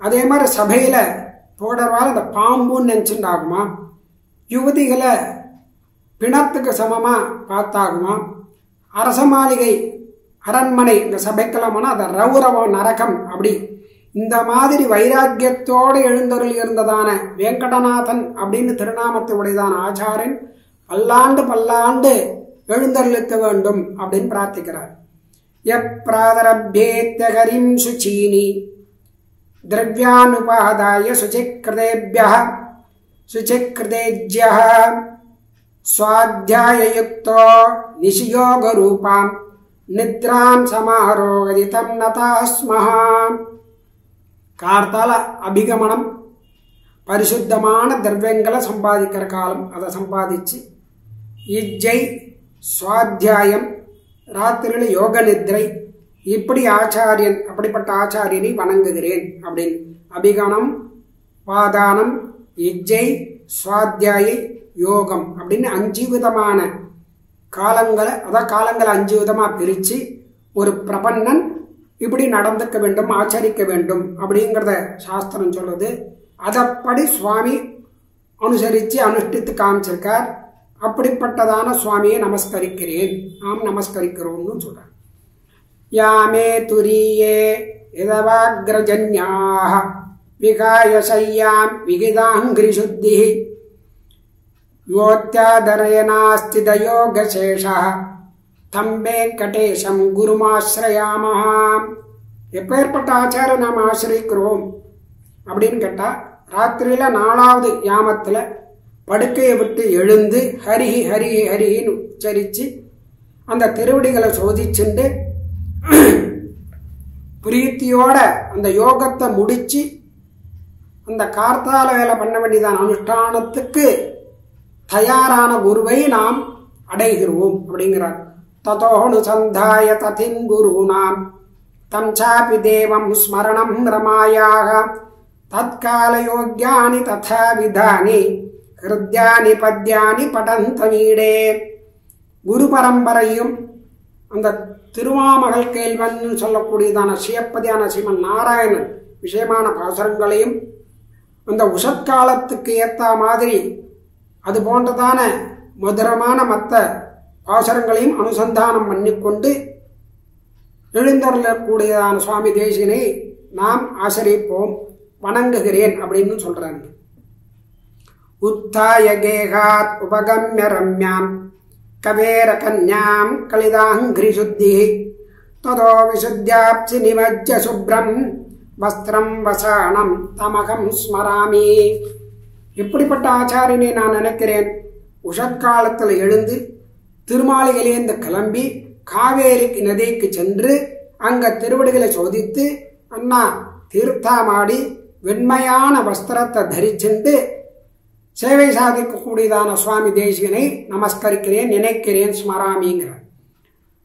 அதே மாதிரி சபையில போடுறவாள் அந்த பாம்புன்னு நினைச்சுட்டாகுமா. யுவதிகளை பிணத்துக்கு சமமா பார்த்தாகுமா. அரச மாளிகை அரண்மனை இந்த சபைக்கெல்லாம் போனால் அதை ரௌரவ நரகம் அப்படி. இந்த மாதிரி வைராக்கியத்தோடு எழுந்தருள் இருந்ததான வெங்கடநாதன் அப்படின்னு திருநாமத்தை உடையதான ஆச்சாரன் பல்லாண்டு எழுந்தருளிக்க வேண்டும் அப்படின்னு பிரார்த்திக்கிறார். யப்ராதரப்யேத்யகரிம் சுச்சீனி திரவ்யானுபாதாய சுசிக்ருதேப்யः சுசிக்ருதேஜ்யः ஸ்வாத்யாயயுக்தோ நிஷியோகரூபாம் நித்ராம் சமாரோகதிதம் நதாஸ்மஹ. கார்த்தால அபிகமனம் பரிசுத்தமான திரவியங்களை சம்பாதிக்கிற காலம். அதை சம்பாதிச்சு இஜ்ஜை சுவாத்தியாயம் ராத்திரியில் யோக நித்ரை இப்படி ஆச்சாரியன் அப்படிப்பட்ட ஆச்சாரியனை வணங்குகிறேன் அப்படின்னு. அபிகமனம், பாதானம், இஜ்ஜை, சுவாத்தியாய, யோகம் அப்படின்னு 5 விதமான காலங்களை, அதான் காலங்களை 5 விதமாக பிரித்து ஒரு பிரபன்னன் இப்படி நடந்துக்க வேண்டும், ஆச்சரிக்க வேண்டும் அப்படிங்கிறத சாஸ்திரம் சொல்லுது. அதப்படி சுவாமி அனுசரித்து அனுஷ்டித்து காமிச்சிருக்கார். அப்படிப்பட்டதான சுவாமியை நமஸ்கரிக்கிறேன், நாம் நமஸ்கரிக்கிறோம்னு சொல்றார். யாமே துரியே இதவாக்ரஜன்யாக விகாய சையாம் விகிதாங்கிரி சுத்தி யோத்யாதரயனாஸ்தித யோகசேஷா தம்பே கட்டேசம் குருமாஸ்ரயாமஹா. எப்பேற்பட்ட ஆச்சாரம் நாம் ஆசிரிக்கிறோம் அப்படின்னு கேட்டால், ராத்திரியில் 4வது யாமத்தில் படுக்கையை விட்டு எழுந்து ஹரிஹி ஹரிஹி ஹரிஹின்னு உச்சரித்து அந்த திருவடிகளை சோதிச்சுண்டு பிரீத்தியோட அந்த யோகத்தை முடித்து அந்த கார்த்தால வேலை பண்ண வேண்டியதான அனுஷ்டானத்துக்கு தயாரான குருவை நாம் அடைகிறோம் அப்படிங்கிறார். ததோனுசந்தாய ததின் குருநாம் தம் சாபி தேவம் ஸ்மரணம் ரமாயாக தத்கால யோக்யானி ததா விதானி ஹிருத்யானி பத்யானி படந்தமீடே. குரு பரம்பரையும் அந்த திருமாமகள் கேள்வன் சொல்லக்கூடியதான சிவப்பதியான ஸ்ரீமன் நாராயணன் விஷயமான பாசுரங்களையும் அந்த உஷத்காலத்துக்கு ஏற்ற மாதிரி அது போன்றதான மதுரமான மற்ற பாசுரங்களையும் அனுசந்தானம் பண்ணிக்கொண்டு எழுந்தருளக்கூடியதான சுவாமி தேசிகனை நாம் ஆசிரிப்போம், வணங்குகிறேன் அப்படின்னு சொல்றாங்க. உத்தாய கேகாத் உபகம்ய ரம்யாம் கவேர கன்யாம் கலிதாங்கிரி சுத்தி ததோ விசுத்தியாப்சி நிமஜ்ஜ சுப்ரம் வஸ்திரம் வசானம் தமகம் ஸ்மராமி. இப்படிப்பட்ட ஆச்சாரியனை நான் நினைக்கிறேன். உஷத்காலத்தில் எழுந்து திருமாளிகையிலேருந்து கிளம்பி காவேரி நதிக்கு சென்று அங்க திருவடிகளை சோதித்து அண்ணா தீர்த்தமாடி வெண்மையான வஸ்திரத்தை தரிச்சுண்டு சேவை சாதிக்கக்கூடியதான சுவாமி தேசிகனை நமஸ்கரிக்கிறேன், நினைக்கிறேன், ஸ்மராமிங்கிறார்.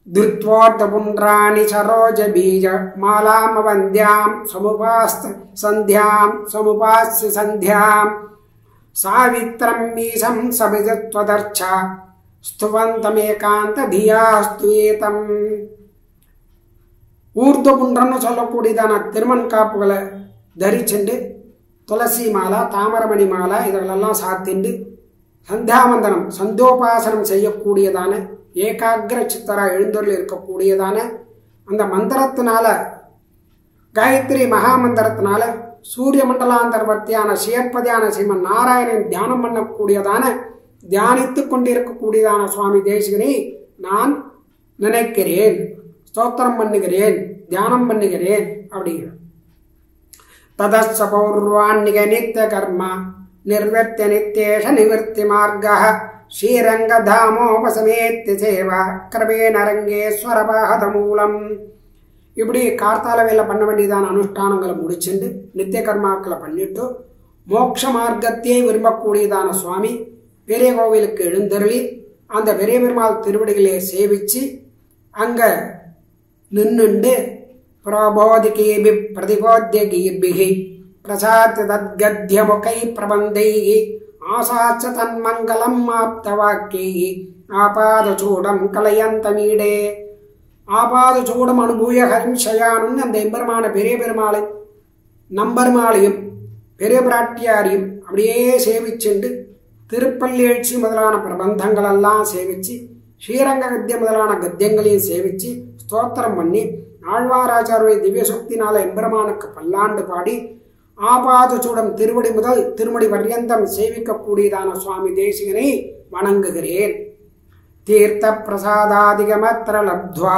திருத்வார்த்த புன்றாணி சரோஜ பீஜ மாலாம் வந்தியாம் சமுபாஸ்த சந்தியாம் சமுபாஸ்ய சந்தியாம் சாவித்ரம் மீசம் சபிதத்வதர்ச்சா ஸ்துவந்தமேகாந்த தியாஸ்துயேதம். ஊர்துபுன்றன்னு சொல்லக்கூடியதான திருமண் காப்புகளை தரிச்சுண்டு துளசி மாலா, தாமரமணி மாலா இதெல்லாம் சாத்திண்டு சந்தியாவந்தனம் சந்தோபாசனம் செய்யக்கூடியதான ஏகாகிர சித்தரா எழுந்தொருள் இருக்கக்கூடியதான அந்த மந்திரத்தினால, காயத்ரி மகாமந்திரத்தினால சூரிய மண்டலாந்தர்வர்த்தியான சிவப்பதியான ஸ்ரீமன் நாராயணன் தியானம் பண்ணக்கூடியதான தியானித்து கொண்டிருக்கக்கூடியதான சுவாமி தேசிகனை நான் நினைக்கிறேன், ஸ்தோத்திரம் பண்ணுகிறேன், தியானம் பண்ணுகிறேன் அப்படிங்கிற. ததஸ்ஸ பௌர்வான்னிக நித்திய கர்மா நிர்வர்த்திய நித்யேஷ நிவர்த்தி மார்கா ஸ்ரீரங்க தாமோபசமேத்தி சேவா கிரமேண ரங்கேஸ்வரபாத மூலம். இப்படி கார்த்தால வேலை பண்ண வேண்டியதான அனுஷ்டானங்களை முடிச்சுட்டு நித்திய கர்மாக்களை பண்ணிட்டு மோட்ச மார்க்கத்தையே விரும்பக்கூடியதான சுவாமி பெரிய கோவிலுக்கு எழுந்தருளி அந்த பெரிய பெருமாள் திருவடிகளே சேவிச்சு அங்க நின்னுண்டு பிரபோதிகேபி பிரதிபோத்திய கீர்பிகி பிரசாத் தத்கத்ய முகை பிரபந்தைகி ஆசாச்ச தன்மங்கலம் ஆப்த வாக்கியி ஆபாதசூடம் கலையந்தமீடே. ஆபாதசூடம் அனுபூய ஹரிஷயானுன்னு அந்த எம்பெருமான பெரிய பெருமாளை நம்பெருமாளையும் பெரிய பிராட்டியாரையும் அப்படியே சேவிச்சுண்டு திருப்பள்ளி எழுச்சி முதலான பிரபந்தங்களெல்லாம் சேவிச்சு ஸ்ரீரங்க கத்தியம் முதலான கத்தியங்களையும் சேவிச்சு ஸ்தோத்திரம் பண்ணி ஆழ்வாராச்சாரிய திவ்ய சக்தினால எம்பெருமானுக்கு பல்லாண்டு பாடி ஆபாதசூடம் திருவடி முதல் திருமடி பர்யந்தம் சேவிக்கக்கூடியதான சுவாமி தேசிகனை வணங்குகிறேன். தீர்த்த பிரசாதாதிகமத்ர லப்த்வா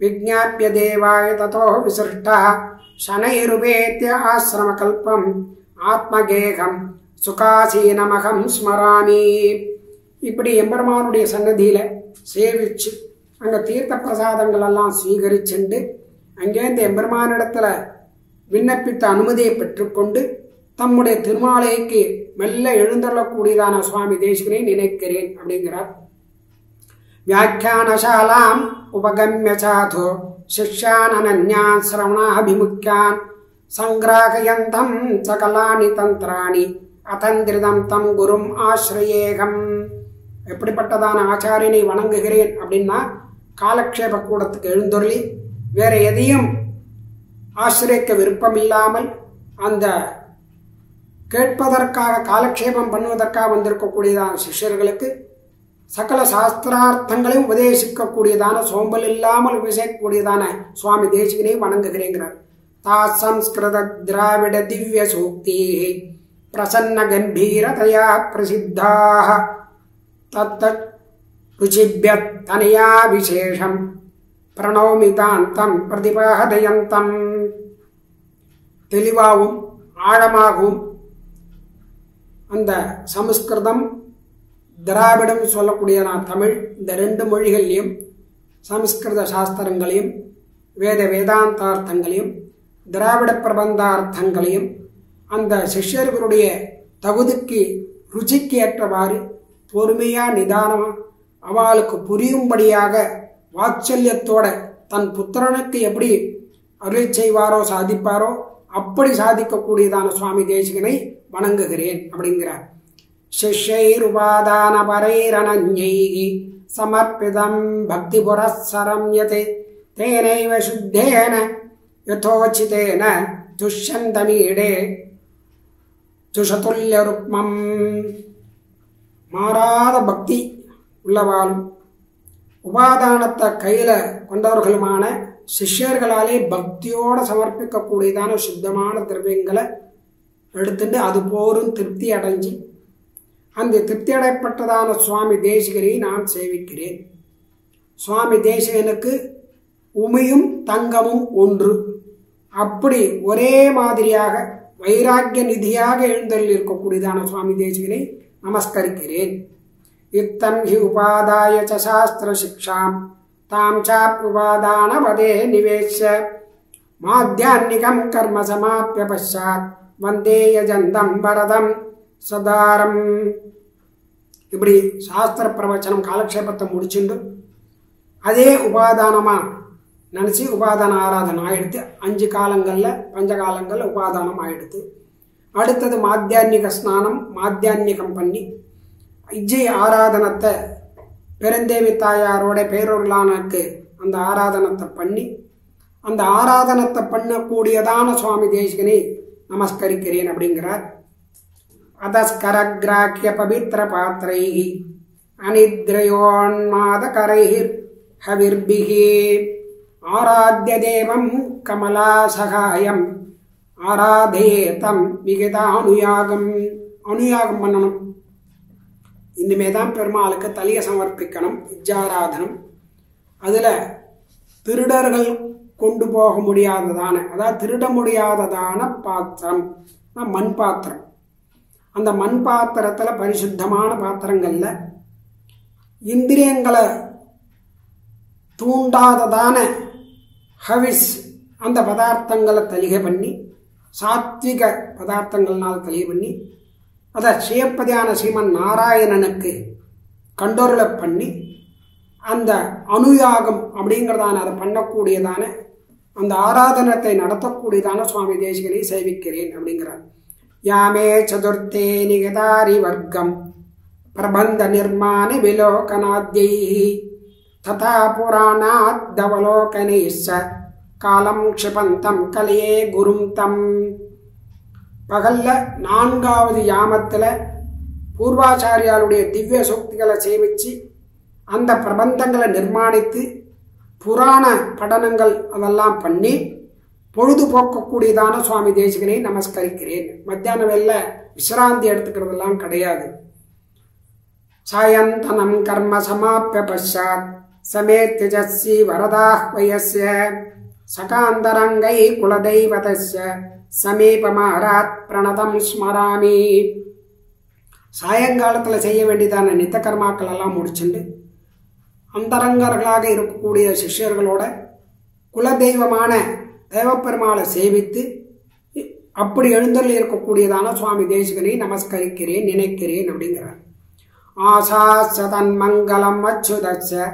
விஜ்ஞாப்ய தேவாய ததோ விசிருஷ்டா சனைருபேத்ய ஆசிரமகல்பம் ஆத்மகேகம் சுகாசீனமகம் ஸ்மராமி. இப்படி எம்பெருமானுடைய சன்னதியில் சேவிச்சு அங்கே தீர்த்த பிரசாதங்கள் எல்லாம் ஸ்வீகரிச்சுண்டு அங்கேருந்து எம்பெருமானிடத்தில் விண்ணப்பித்த அனுமதியை பெற்றுக்கொண்டு தம்முடைய திருமாலைக்கு மெல்ல எழுந்தள்ளக்கூடியதான சுவாமி தேசிகனை நினைக்கிறேன் அப்படிங்கிறார். வியாக்கியானசாலாம் உபகம்ய சாதோ சிஷ்யான் அனன்யான் சிரவணாபிமுக்கியான் சங்கிராகயந்தம் சகலானி தந்திராணி அதந்திரிதம் தம் குரும் ஆசிரயேகம். எப்படிப்பட்டதான ஆச்சாரியனை வணங்குகிறேன் அப்படின்னா காலக்ஷேப கூடத்துக்கு எழுந்தொருளி வேற எதையும் ஆசிரியக்க விருப்பம் இல்லாமல் அந்த கேட்பதற்காக காலக்ஷேபம் பண்ணுவதற்காக வந்திருக்கக்கூடியதான சிஷ்யர்களுக்கு சகல சாஸ்திரார்த்தங்களையும் உபதேசிக்கக்கூடியதான சோம்பல் இல்லாமல் உபதேசிக்கக்கூடியதான சுவாமி தேசிகனை வணங்குகிறேங்கிறார். தா சம்ஸ்கிருத திராவிட திவ்ய சூக்தி பிரசன்ன கம்பீரதயா பிரசித்தாக தத்தத் ருச்சிபியத் தனயா விசேஷம் பிரணோமிதாந்தம் பிரதிபாதயந்தம். தெளிவாகவும் ஆழமாகவும் அந்த சமஸ்கிருதம் திராவிடம் சொல்லக்கூடிய தமிழ் இந்த ரெண்டு மொழிகள்லையும் சமஸ்கிருத சாஸ்திரங்களையும் வேதாந்தார்த்தங்களையும் திராவிட பிரபந்தார்த்தங்களையும் அந்த சிஷ்யர்களுடைய தகுதிக்கு ருச்சிக்கு ஏற்றவாறு பொறுமையாக நிதானமாக அவளுக்கு புரியும்படியாக வாத்சல்யத்தோட தன் புத்திரனுக்கு எப்படி அருளை செய்வாரோ சாதிப்பாரோ அப்படி சாதிக்கக்கூடியதான சுவாமி தேசிகனை வணங்குகிறேன் அப்படிங்கிறார். சிஷ்யைருபாதான பரைரனஞ்ஞைஹி சமர்ப்பிதம் பக்தி புரஸ்ஸரம் யதே தேனைவ சுத்தேன யதோச்சிதேன துஷ்யந்தமீடே துஷதுல்ய ருக்மம். மாறாத பக்தி உள்ளவாளும் உபாதானத்தை கையில் கொண்டவர்களுமான சிஷ்யர்களாலே பக்தியோடு சமர்ப்பிக்கக்கூடியதான சுத்தமான திரவியங்களை எடுத்துட்டு அது போரும் திருப்தி அடைஞ்சி அந்த திருப்தி அடைப்பட்டதான சுவாமி தேசிகரை நான் சேவிக்கிறேன். சுவாமி தேசிகனுக்கு உமையும் தங்கமும் ஒன்று. அப்படி ஒரே மாதிரியாக வைராக்கிய நிதியாக எழுந்தருள் இருக்கக்கூடியதான சுவாமி தேசிகனை நமஸ்கரிக்கிறேன். இத்தம் ஹி உபாதாய ச சாஸ்திர சிக்ஷாம் தாம் சாப்யுபாதான வதே நிவேஷ்ய மாத்யான்னிகம் கர்ம சமாப்ய பஷாத் வந்தே யஜந்தம் பரதம் சதாரம். இப்படி சாஸ்திர பிரவச்சனம் காலக்ஷேபத்தை முடிச்சுண்டு அதே உபாதானமாக நினச்சி உபாதான ஆராதனை ஆயிடுத்து. 5 காலங்களில் பஞ்சகாலங்களில் உபாதானம் ஆயிடுத்து. அடுத்தது மாத்தியான்னிக ஸ்நானம் மாத்தியான்னிகம் பண்ணி இஜ்ஜை ஆராதனத்தை பெருந்தேவி தாயாரோட பேரொருளானுக்கு அந்த ஆராதனத்தை பண்ணி அந்த ஆராதனத்தை பண்ணக்கூடியதான சுவாமி தேசிகனை நமஸ்கரிக்கிறேன் அப்படிங்கிறார். அதஸ்கரக்ராக்கிய பவித்திர பாத்திரைஹி அனித்ரயோன்மாத கரைஹிர் ஹவிர்பிஹி ஆராத்ய தேவம் கமலா சகாயம் ஆராதேதம் விகிதா அனுயாகம். அனுயாகம் பண்ணணும். இனிமே தான் பெருமாளுக்கு தலையை சமர்ப்பிக்கணும். இஜ்ஜாராதனம் அதில் திருடர்கள் கொண்டு போக முடியாததான அதாவது திருட முடியாததான பாத்திரம் மண் பாத்திரம். அந்த மண் பாத்திரத்தில் பரிசுத்தமான பாத்திரங்களில் இந்திரியங்களை தூண்டாததான ஹவிஸ் அந்த பதார்த்தங்களை தலிகை பண்ணி சாத்விக பதார்த்தங்கள்னால் தலிகை பண்ணி அதை ஸ்ரீயப்பதியான ஸ்ரீமன் நாராயணனுக்கு கண்டோரலை பண்ணி அந்த அனுயாகம் அப்படிங்கிறதான அதை பண்ணக்கூடியதான அந்த ஆராதனத்தை நடத்தக்கூடியதான சுவாமி தேசிகனை சேவிக்கிறேன் அப்படிங்கிறார். யாமே சதுர்த்தே நிகதாரி வர்க்கம் பிரபந்த நிர்மாண விலோகனாத்யைஹி ததா புராணாத் தவலோகனைஸ்ஸ காலம் க்ஷிபந்தம் கலையே குரும் தம். பகல்ல 4வது யாமத்தில் பூர்வாச்சாரியாருடைய திவ்ய சூக்திகளை சேவிச்சு அந்த பிரபந்தங்களை நிர்மாணித்து புராண படனங்கள் அதெல்லாம் பண்ணி பொழுதுபோக்கக்கூடியதான சுவாமி தேசிகனை நமஸ்கரிக்கிறேன். மத்தியான வேலை விசிராந்தி எடுத்துக்கிறதெல்லாம் கிடையாது. சாயந்தனம் கர்ம சமாப்ய பஷாத் சமேத்யஜஸ்ஸி வரதாஹ்வயஸ்ய சகாந்தரங்கை குலதெய்வதஸ்ய சமீபமாராத் பிரணதம் ஸ்மராமி. சாயங்காலத்தில் செய்ய வேண்டியதான நித்த கர்மாக்கள் எல்லாம் முடிச்சுண்டு அந்தரங்கர்களாக இருக்கக்கூடிய சிஷ்யர்களோட குலதெய்வமான தேவப்பெருமாளை சேவித்து அப்படி எழுந்தருளி இருக்கக்கூடியதான சுவாமி தேசிகனை நமஸ்கரிக்கிறேன், நினைக்கிறேன் அப்படிங்கிறார். ஆசாஸ்ய தன்மங்கலம் அச்சுதஸ்ய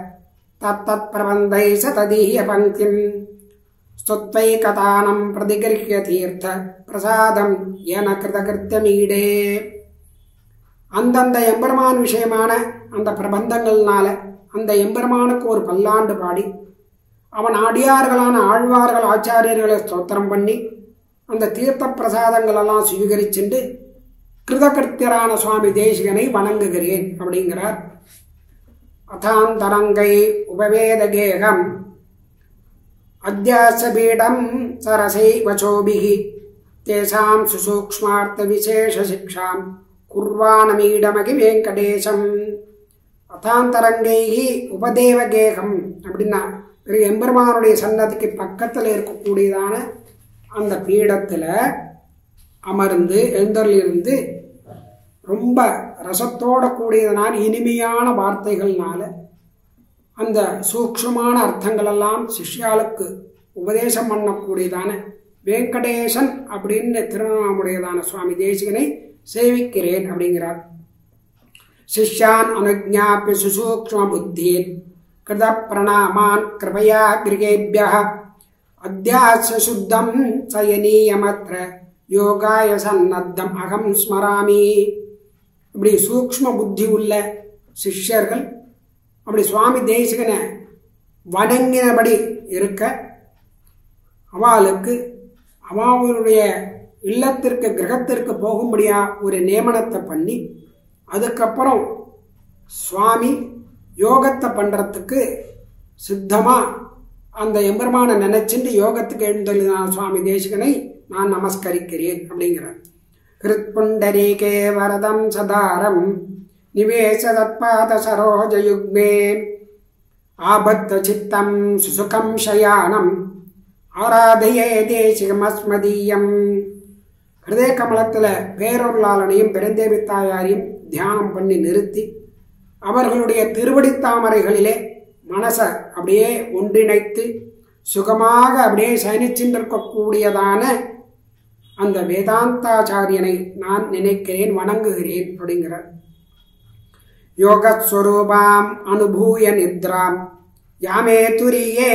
தத்தத் பிரபந்தை சததீய பங்கிம் ஸ்துத்வை கதானம் பிரதிகிருஹ்ய தீர்த்த பிரசாதம் என கிருதகிருத்தியமீடே. அந்தந்த எம்பெருமான் விஷயமான அந்த பிரபந்தங்கள்னால அந்த எம்பெருமானுக்கு ஒரு பல்லாண்டு பாடி அவன் அடியார்களான ஆழ்வார்கள் ஆச்சாரியர்களை ஸ்தோத்திரம் பண்ணி அந்த தீர்த்த பிரசாதங்கள் எல்லாம் சுவீகரிச்சுண்டு கிருதகிருத்தியரான சுவாமி தேசிகனை வணங்குகிறேன் அப்படிங்கிறார். அதாந்தரங்கை உபவேதகேகம் அத்தியாசபீடம் சரசை வச்சோபிஹி தேசாம் சுசூக்ஷ்மார்த்த விசேஷ சிக்ஷாம் குர்வானமீடமகி வெங்கடேசம். அதாந்தரங்கைஹி உபதேவகேகம் அப்படின்னா எம்பெருமானுடைய சன்னதிக்கு பக்கத்தில் இருக்கக்கூடியதான அந்த பீடத்தில் அமர்ந்து எழுந்தருளிருந்து ரொம்ப ரசத்தோட கூடியதனால் இனிமையான வார்த்தைகள்னால அந்த சூக்ஷ்மமான அர்த்தங்களெல்லாம் சிஷ்யாளுக்கு உபதேசம் பண்ணக்கூடியதான வெங்கடேசன் அப்படின்னு திருநாமுடையதான சுவாமி தேசிகனை சேவிக்கிறேன் அப்படிங்கிறார். சிஷ்யான் அனுஜ்ஞாப்ய சுசூக்ஷ்ம புத்தீன் கிருத பிரணாமான் கிருபயா கிருகேபியः அத்தியாஸ்ய சுத்தம் சயனீயமத்ர யோகாய சன்னத்தம் அகம் ஸ்மராமி. இப்படி சூக்ஷ்ம புத்தி உள்ள சிஷ்யர்கள் அப்படி சுவாமி தேசிகனை வணங்கினபடி இருக்க அவளுக்கு அவளுடைய இல்லத்திற்கு கிரகத்திற்கு போகும்படியா ஒரு நியமனத்தை பண்ணி அதுக்கப்புறம் சுவாமி யோகத்தை பண்ணுறதுக்கு சித்தமாக அந்த எம்பெருமானை நினைச்சுட்டு யோகத்துக்கு எழுந்தொழினான் சுவாமி தேசிகனை நான் நமஸ்கரிக்கிறேன் அப்படிங்கிறார். கிருத்புண்டரீகே வரதம் சதாரம் நிவேச தத்பாத சரோஜயுக்மே ஆபத்த சித்தம் சுசுகம் சயானம் ஆராதையே தேசிகமஸ்மதீயம். ஹிருதய கமலத்தில் பேரொருளாளனையும் பெருந்தேவி தாயாரையும் தியானம் பண்ணி நிறுத்தி அவர்களுடைய திருவடித்தாமரைகளிலே மனசை அப்படியே ஒன்றிணைத்து சுகமாக அப்படியே சயனிச்சின்றிருக்கக்கூடியதான அந்த வேதாந்தாச்சாரியனை நான் நினைக்கிறேன், வணங்குகிறேன் அப்படிங்கிறார். யோகஸ்வரூபாம் அனுபூய நித்ராம் யாமே துரியே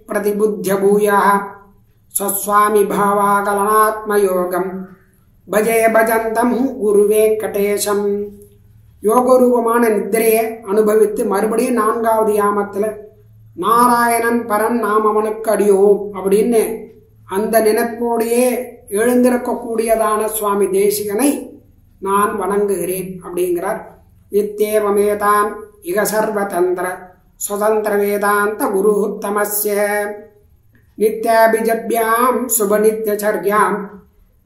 பிரதிபுத்திய பூயா ஸ்வஸ்வாமி பாவாகலனாத்மயோகம் பஜே பஜந்தம் குரு வெங்கடேசம். யோகரூபமான நித்திரையை அனுபவித்து மறுபடியும் 4வது யாமத்தில் நாராயணன் பரன் நாம் அவனுக்கு அடியோம் அப்படின்னு அந்த நினைப்போடையே எழுந்திருக்கக்கூடியதான சுவாமி தேசிகனை நான் வணங்குகிறேன் அப்படிங்கிறார். இத்தேவமேதாம் இக சர்வதந்திர சுதந்திர வேதாந்த குரு உத்தமஸ்ய நித்யாபிஜப்யாம் சுபநித்யச்சர்யாம்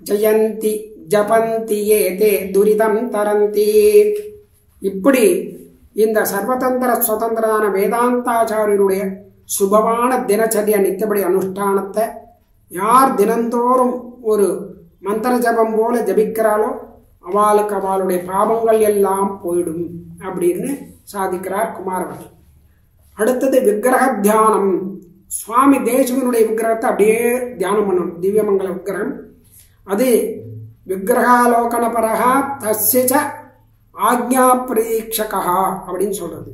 ஜயந்தி ஜபந்தி ஏதே துரிதம் தரந்தி. இப்படி இந்த சர்வதந்திர சுதந்திரான வேதாந்தாச்சாரியருடைய சுபமான தினச்சரிய நித்தபடி அனுஷ்டானத்தை யார் தினந்தோறும் ஒரு மந்திர ஜபம் போல ஜபிக்கிறாளோ அவளுக்கு அவளுடைய பாவங்கள் எல்லாம் போயிடும் அப்படின்னு சாதிக்கிறார் குமாரவர். அடுத்தது விக்கிரக தியானம். சுவாமி தேசிகனுடைய விக்கிரகத்தை அப்படியே தியானம் பண்ணணும். திவ்யமங்கல விக்கிரகம் அது விக்கிரகாலோகனபரகா தஸ்ய ஆக்ஞா பிரதீட்சகா அப்படின்னு சொல்றது.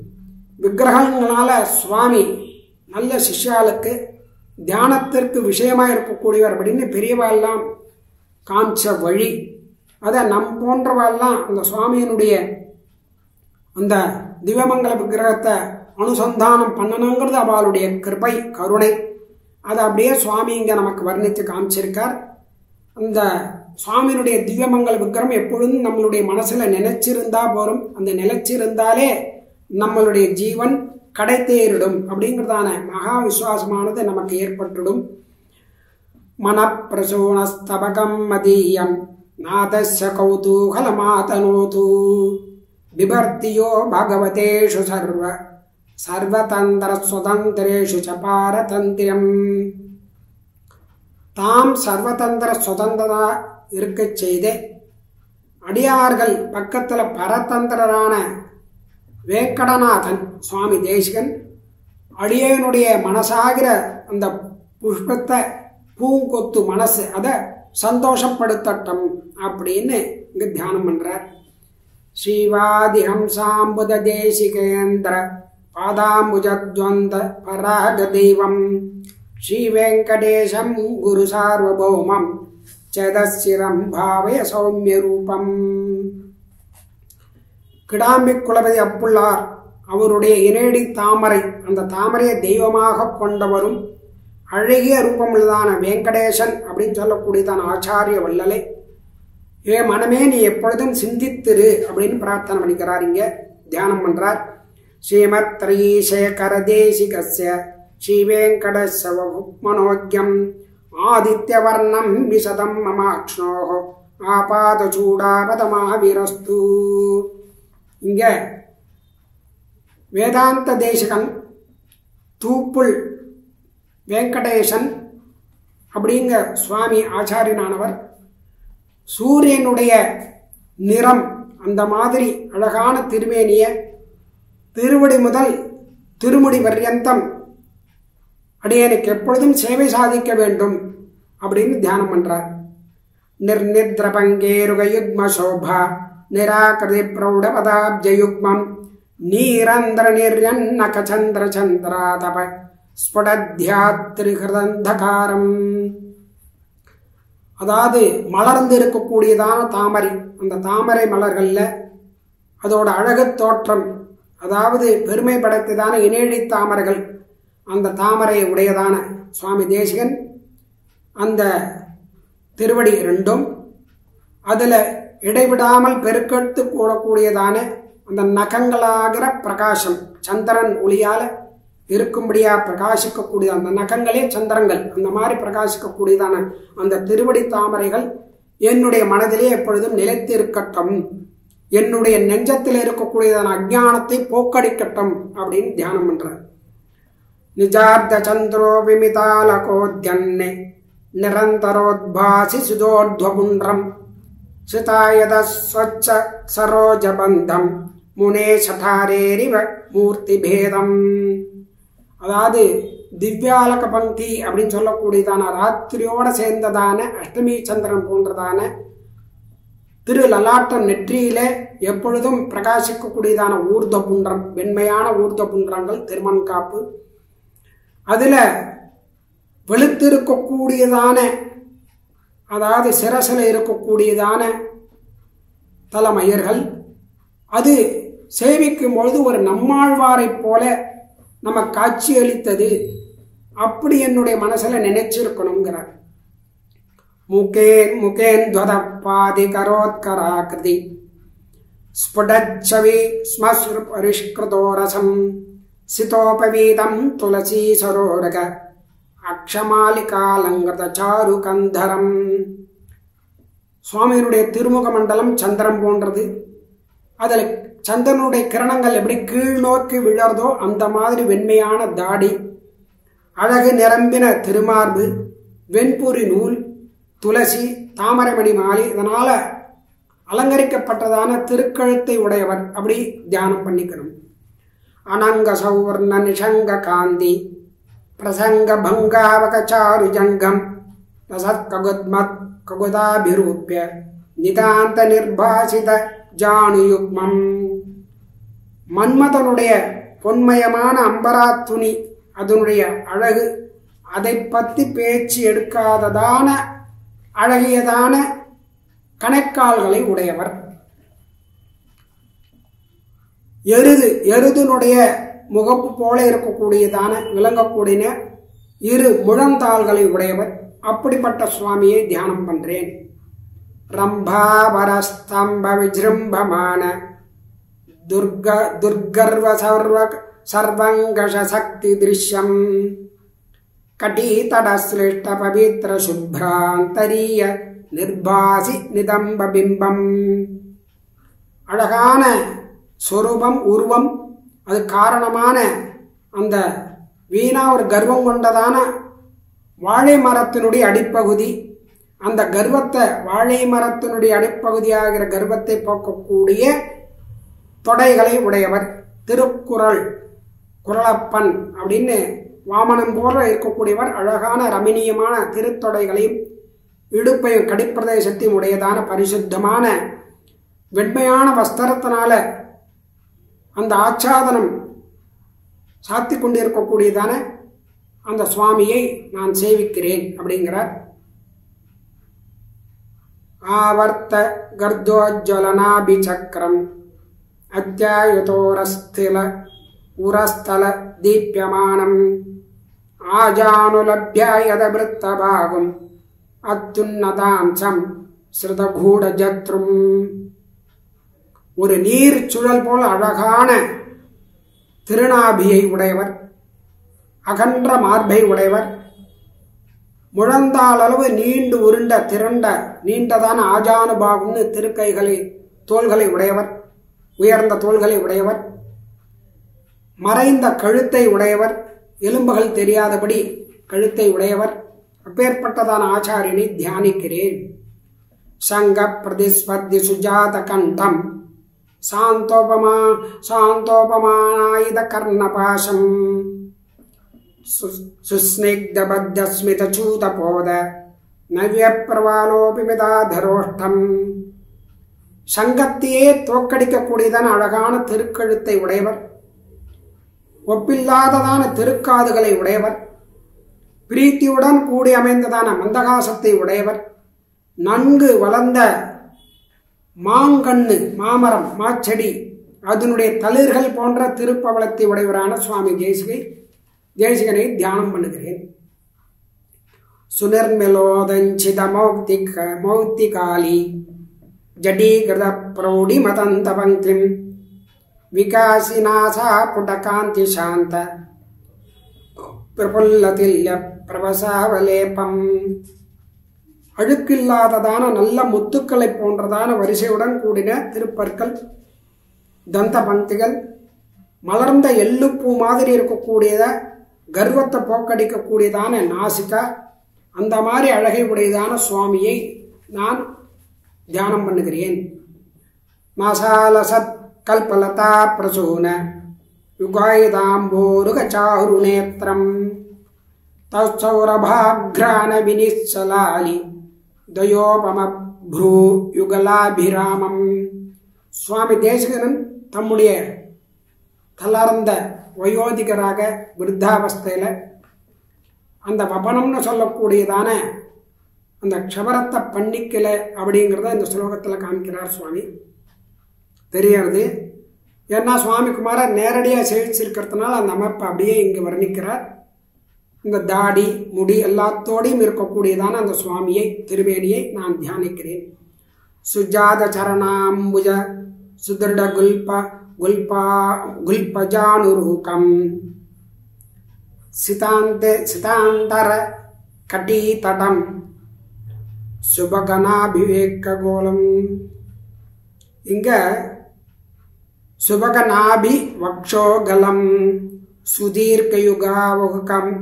விக்கிரகங்களால சுவாமி நல்ல சிஷ்யாளுக்கு தியானத்திற்கு விஷயமாக இருக்கக்கூடியவர் அப்படின்னு பெரியவாள்லாம் காமிச்ச வழி. அதை நம் போன்றவாள்லாம் அந்த சுவாமியினுடைய அந்த திவ்யமங்கல விக்கிரகத்தை அனுசந்தானம் பண்ணணுங்கிறது அவளுடைய கிருபை கருணை. அதை அப்படியே சுவாமி இங்கே நமக்கு வர்ணித்து காமிச்சிருக்கார். அந்த சுவாமியினுடைய திவ்யமங்கல விக்கிரகம் எப்பொழுதும் நம்மளுடைய மனசில் நினைச்சிருந்தா போரும். அந்த நினைச்சிருந்தாலே நம்மளுடைய ஜீவன் கடை தேறிடும் அப்படிங்கிறதான மகா விசுவாசமானது நமக்கு ஏற்பட்டுடும். மனப்பிரசூனஸ்தபகம் மதீயம் நாதஸ்ய கௌதூகலமாதனோது बिभर्तियो भगवतेषु सर्वतंत्र स्वतंत्रेषु च पारतंत्र्यम् தாம் சர்வதந்திர சுதந்திரா இருக்க செய்தே அடியார்கள் பக்கத்துல பரதந்திரரான வேங்கடநாதன் சுவாமி தேசிகன் அடியனுடைய மனசாகிற அந்த புஷ்பத்தை பூங்கொத்து மனசு அதை சந்தோஷப்படுத்தட்டும் அப்படின்னு இங்க தியானம் பண்றார். ஸ்ரீவாதி ஹம்சாம்புத தேசிகேந்திர பாதாம்புஜத்வந்த பராக தெய்வம் ஸ்ரீ வெங்கடேசம் குரு சார்வபௌமம் சேதசிரம் பாவய சௌமிய ரூபம். கிடாம்பி குலபதி அப்புள்ளார் அவருடைய இனேடி தாமரை, அந்த தாமரையை தெய்வமாக கொண்டவரும் அழகிய ரூபமுள்ளதான வெங்கடேசன் அப்படின்னு சொல்லக்கூடியதான ஆச்சாரிய வள்ளலை, ஏ மனமே நீ எப்பொழுதும் சிந்தித்திரு அப்படின்னு பிரார்த்தனை பண்ணிக்கிறார். இங்க தியானம் பண்றார். ஸ்ரீமத் த்ரயீசேகர தேசிகஸ்ய ஸ்ரீ வெங்கடேசவ மனோஜ்யம் ஆதித்யவர்ணம் விசதம் மமாக்ஷ்ணோஹோ ஆபாதசூடாபதமாவிரஸ்து. இங்க வேதாந்த தேசிகன் தூப்புள் வெங்கடேசன் அப்படிங்க சுவாமி ஆச்சாரியனானவர் சூரியனுடைய நிறம் அந்த மாதிரி அழகான திருமேனிய திருவடி முதல் திருமுடி பர்யந்தம் அடியனுக்கு எப்பொழுதும் சேவை சாதிக்க வேண்டும் அப்படின்னு தியானம் பண்றார். நிர்நித்ர பங்கேருகயுக்ம சோபா நிராகிருதி பிரௌட பதாப்ஜயுக்மம் நீரந்திர நிர்யன்னக சந்திர சந்திராதப ஸ்புடத்யாத்ரிகிருதந்தகாரம். அதாவது மலர்ந்து இருக்கக்கூடியதான தாமரை, அந்த தாமரை மலர்கள்ல அதோட அழகு தோற்றம், அதாவது பெருமை படைத்ததான இனேழி தாமரைகள், அந்த தாமரை உடையதான சுவாமி தேசிகன் அந்த திருவடி ரெண்டும், அதுல இடைவிடாமல் பெருக்கெடுத்து கூடக்கூடியதான அந்த நகங்களாகிற பிரகாசம், சந்திரன் ஒளியால இருக்கும்படியா பிரகாசிக்கக்கூடிய அந்த நகங்களே சந்திரங்கள், அந்த மாதிரி பிரகாசிக்கக்கூடியதான அந்த திருவடி தாமரைகள் என்னுடைய மனதிலே எப்பொழுதும் நிலைத்து இருக்கட்டும், என்னுடைய நெஞ்சத்தில் இருக்கக்கூடியதான அஜ்ஞானத்தை போக்கடிக்கட்டும் அப்படின்னு தியானம் பண்றார். நிஜார்த்த சந்திரோ விமிதாலகோத்யன்னே நிரந்தரோத்பாசி சுதோர்த்வபுண்ட்ரம் சிதாயத ஸ்வச்ச சரோஜபந்தம் முனே சடாரேரிவ மூர்த்தி பேதம். அதாவது திவ்யாலக பங்கி அப்படின்னு சொல்லக்கூடியதான ராத்திரியோட சேர்ந்ததான அஷ்டமி சந்திரன் போன்றதான திரு லலாட்டம் நெற்றியில எப்பொழுதும் பிரகாசிக்கக்கூடியதான ஊர்த புன்றம், வெண்மையான ஊர்த புன்றங்கள் திருமண் காப்பு, அதுல வெளுத்திருக்கக்கூடியதான அதாவது சிரசில இருக்கக்கூடியதான தலைமயர்கள், அது சேவிக்கும் பொழுது ஒரு நம்மாழ்வாரை போல நம்ம காட்சி அளித்தது, அப்படி என்னுடைய மனசுல நினைச்சிருக்கணுங்கிறார். முகேந்த்வத பாதி கரோத்கராகிருதி ஸ்புடச்சவி ஸ்மஸ்ருபரிஷ்கிருதோரசம் சிதோபவீதம் துளசி சரோரக அக்ஷமாலிகாலங்கிருத சாரு கந்தரம். சுவாமியினுடைய திருமுக மண்டலம் சந்திரன் போன்றது. அதில் சந்திரனுடைய கிரணங்கள் எப்படி கீழ் நோக்கி விழறதோ அந்த மாதிரி வெண்மையான தாடி, அழகு நிரம்பின திருமார்பு, வெண்புரி நூல், துளசி, தாமரைமணி மாலை, இதனால அலங்கரிக்கப்பட்டதான திருக்கழுத்தை உடையவர் அப்படி தியானம் பண்ணிக்கணும். அனங்க சௌவர்ண நிஷங்க காந்தி பிரசங்க பங்காவகச்சாரு ஜங்கம் ரசத்ககுத்மத் ககுதாபிரூப்ய நிதாந்த நிர்பாசித ஜானுயுக்மம். மன்மதனுடைய பொன்மயமான அம்பரா துணி, அதனுடைய அழகு, அதை பத்தி பேச்சு எடுக்காததான அழகியதான கணைக்கால்களை உடையவர். எருதனுடைய முகப்பு போல இருக்கக்கூடியதான விளங்கக்கூடிய இரு முழந்தாள்களை உடையவர். அப்படிப்பட்ட சுவாமியை தியானம் பண்றேன். ரம்பாவரஸ்தம்ப விஜிரும்பமான துர்கர்வ சர்வங்கஷ சக்தி திருஷ்யம் கட்டீதடஸ்லிஷ்ட பவித்ர சுப்ராந்தரிய நிர்பாசி நிதம்ப பிம்பம். அழகான சொரூபம் உருவம் அது காரணமான அந்த வீணா ஒரு கர்வம் கொண்டதான வாழை மரத்தினுடைய அடிப்பகுதி, அந்த கர்வத்தை வாழை மரத்தினுடைய அடிப்பகுதியாகிற கர்வத்தை போக்கக்கூடிய தொடைகளை உடையவர். திருக்குறள் குரலப்பன் அப்படின்னு வாமனம் போல இருக்கக்கூடியவர். அழகான ரமணீயமான திருத்தொடைகளையும் இடுப்பையும் கடிப்பிரதேசத்தையும் உடையதான பரிசுத்தமான வெண்மையான வஸ்திரத்தினால அந்த ஆச்சாதனம் சாத்தி கொண்டிருக்கக்கூடியதான அந்த சுவாமியை நான் சேவிக்கிறேன் அப்படிங்கிறார். ஆவர்த்த கர்தோஜ்வலனாபிசக்ரம் அத்யாயுதோரஸ்தில உரஸ்தல தீப்யமானம் ஆஜானுலப்யாயதபிருத்தபாகும் அத்யுன்னதாம்சம் ஸ்ருதகூடஜத்ரும். ஒரு நீர் சுழல் போல் அழகான திருநாபியை உடையவர், அகன்ற மார்பை உடையவர், முழந்தால் அளவு நீண்டு உருண்ட திரண்ட நீண்டதான ஆஜானுபாகும்னு திருக்கைகளை தோள்களை உடையவர், உயர்ந்த தோள்களை உடையவர், மறைந்த கழுத்தை உடையவர், எலும்புகள் தெரியாதபடி கழுத்தை உடையவர். அப்பேற்பட்டதான ஆச்சாரியனை தியானிக்கிறேன். சங்க பிரதிஸ்பர்தி சுஜாத கண்டம் சாந்தோபமானாயுத கர்ணபாசம் சுஸ்னிக்தபத்தஸ்மிதச்சூதபோத நவ்யப்பிரவாலோபி விதாதரோஷ்டம். சங்கத்தையே தோக்கடிக்கக்கூடியதான அழகான திருக்கழுத்தை உடையவர், ஒப்பில்லாததான திருக்காதுகளை உடையவர், பிரீத்தியுடன் கூடி அமைந்ததான மந்தகாசத்தை உடையவர், நன்கு வளர்ந்த மாங்கண்ணு மாமரம் மாச்செடி அதனுடைய தளிர்கள் போன்ற திருப்பவளத்தை உடையவரான சுவாமி தேசிகனை தியானம் பண்ணுகிறேன். சுனிர்மிலோதஞ்சித மௌக்திகாலி ஜடீகிருத பிரௌடி மதந்த பங்கிம் விகாசிநாசா புடகாந்தி சாந்த பிரபுல்லதில்ய பிரவசாவலேபம். அழுக்கில்லாததான நல்ல முத்துக்களை போன்றதான வரிசையுடன் கூடின திருப்பற்கள், தந்த பங்கிகள், மலர்ந்த எள்ளுப்பூ மாதிரி இருக்கக்கூடியத கர்வத்தை போக்கடிக்கக்கூடியதான நாசிகா, அந்த மாதிரி அழகை உடையதான சுவாமியை நான் தியானம் பண்ணுகிறேன். மசாலசத் கல்பலதா பிரசூன யுகாயுதாம்போருகச்சாருநேத்திரம் தௌரபாக்ரான வினிச்சலாலி தயோபம ப்ரூ யுகலாபிராமம். சுவாமி தேசிகன் தம்முடைய தளர்ந்த வயோதிகராக விருத்தாவஸ்தையில் அந்த வபனம்னு சொல்லக்கூடியதான அந்த க்ஷபரத்தை பண்ணிக்கலை அப்படிங்கிறத இந்த ஸ்லோகத்தில் காமிக்கிறார் சுவாமி. தெரியறது ஏன்னா சுவாமி குமாரர் நேரடியாக சேவிச்சிருக்கிறதுனால அந்த அமைப்பை அப்படியே இங்கே வர்ணிக்கிறார். இந்த தாடி முடி எல்லாத்தோடையும் இருக்கக்கூடியதான அந்த சுவாமியை திருவேணியை நான் தியானிக்கிறேன். சுஜாத சரணாம்புஜ சுதிருட குல்பஜானுரூகம் சிதாந்தர கட்டீதடம் சுபகனாபிவேக கோலம். இங்க சுபகநாபி வக்ஷோகலம் சுதீர்க்கயுகாவகம்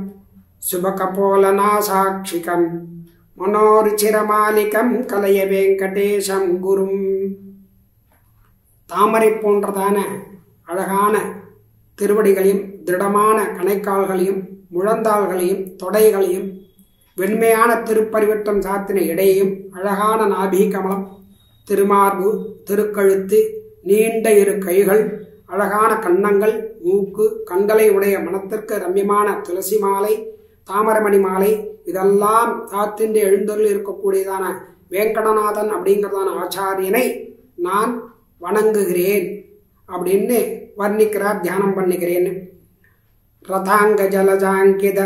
சுபகபோலநாசாட்சிகம் மனோருச்சிரமாலிகம் கலைய வெங்கடேசம் குரும். தாமரை போன்றதான அழகான திருவடிகளையும் திடமான கணைக்கால்களையும் முழந்தாள்களையும் தொடைகளையும் வெண்மையான திருப்பரிவட்டம் சாத்தின இடையையும் அழகான நாபி கமலம், திருமார்பு, திருக்கழுத்து, நீண்ட இரு கைகள், அழகான கன்னங்கள், மூக்கு, கண்களை உடைய மனத்திற்கு ரம்யமான துளசி மாலை, தாமரமணி மாலை, இதெல்லாம் சாத்தின்றி எழுந்தொருள் இருக்கக்கூடியதான வேங்கடநாதன் அப்படிங்கிறதான ஆச்சாரியனை நான் வணங்குகிறேன் அப்படின்னு வர்ணிக்கிறார், தியானம் பண்ணுகிறேன். ரதாங்க ஜலஜாங்கித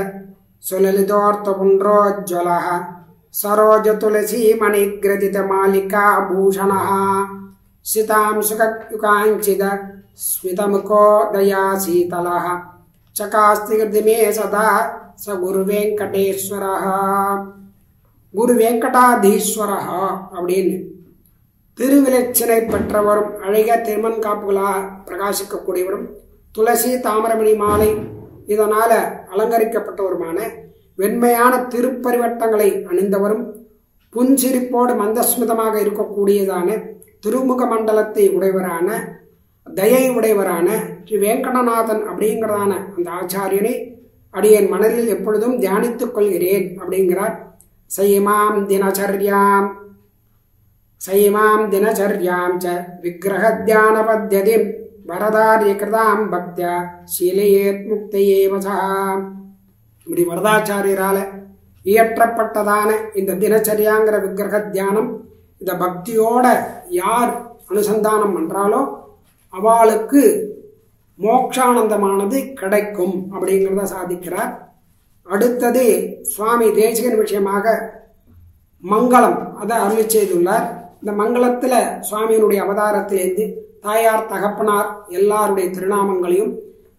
சுலலிதோர்த்த புண்ட்ரோஜ்வல சரோஜ துளசி மணிகிரதித மாலிகா பூஷண சிதாம்சுகாஞ்சித ஸ்மிதமுகோ தயா சீதல சகாஸ்தி கிருதிமே சதா ச குரு வெங்கடேஸ்வர குரு வெங்கடாதீஸ்வர அப்படின்னு திருவிலச்சினை பெற்றவரும் அழகிய திருமண் காப்புகளாக பிரகாசிக்கக்கூடியவரும் துளசி தாமரமணி மாலை இதனால அலங்கரிக்கப்பட்டவருமான வெண்மையான திருப்பரிவட்டங்களை அணிந்தவரும் புன்சிரிப்போடு மந்தஸ்மிதமாக இருக்கக்கூடியதான திருமுக மண்டலத்தை உடையவரான தயை உடையவரான ஸ்ரீ வெங்கடநாதன் அப்படிங்கிறதான அந்த ஆச்சாரியனை அடியேன் மனதில் எப்பொழுதும் தியானித்துக் கொள்கிறேன் அப்படிங்கிறார். சைமாம் தினச்சர்யாம் ச விக்கிரக தியான பத்யதி வரதாரியகிருதாம் பக்தியா சீலையேத் முக்தையே வசா. இப்படி வரதாச்சாரியரால இயற்றப்பட்டதான இந்த தினச்சரியாங்கிற விக்கிரக தியானம் இந்த பக்தியோட யார் அனுசந்தானம் பண்றாலோ அவளுக்கு மோட்சானந்தமானது கிடைக்கும் அப்படிங்கிறத சாதிக்கிறார். அடுத்தது சுவாமி தேசிகன் விஷயமாக மங்களம் அதை அருளி செய்துள்ளார். இந்த மங்களத்துல சுவாமியினுடைய அவதாரத்திலேருந்து தாயார் தகப்பனார் எல்லாருடைய திருநாமங்களையும்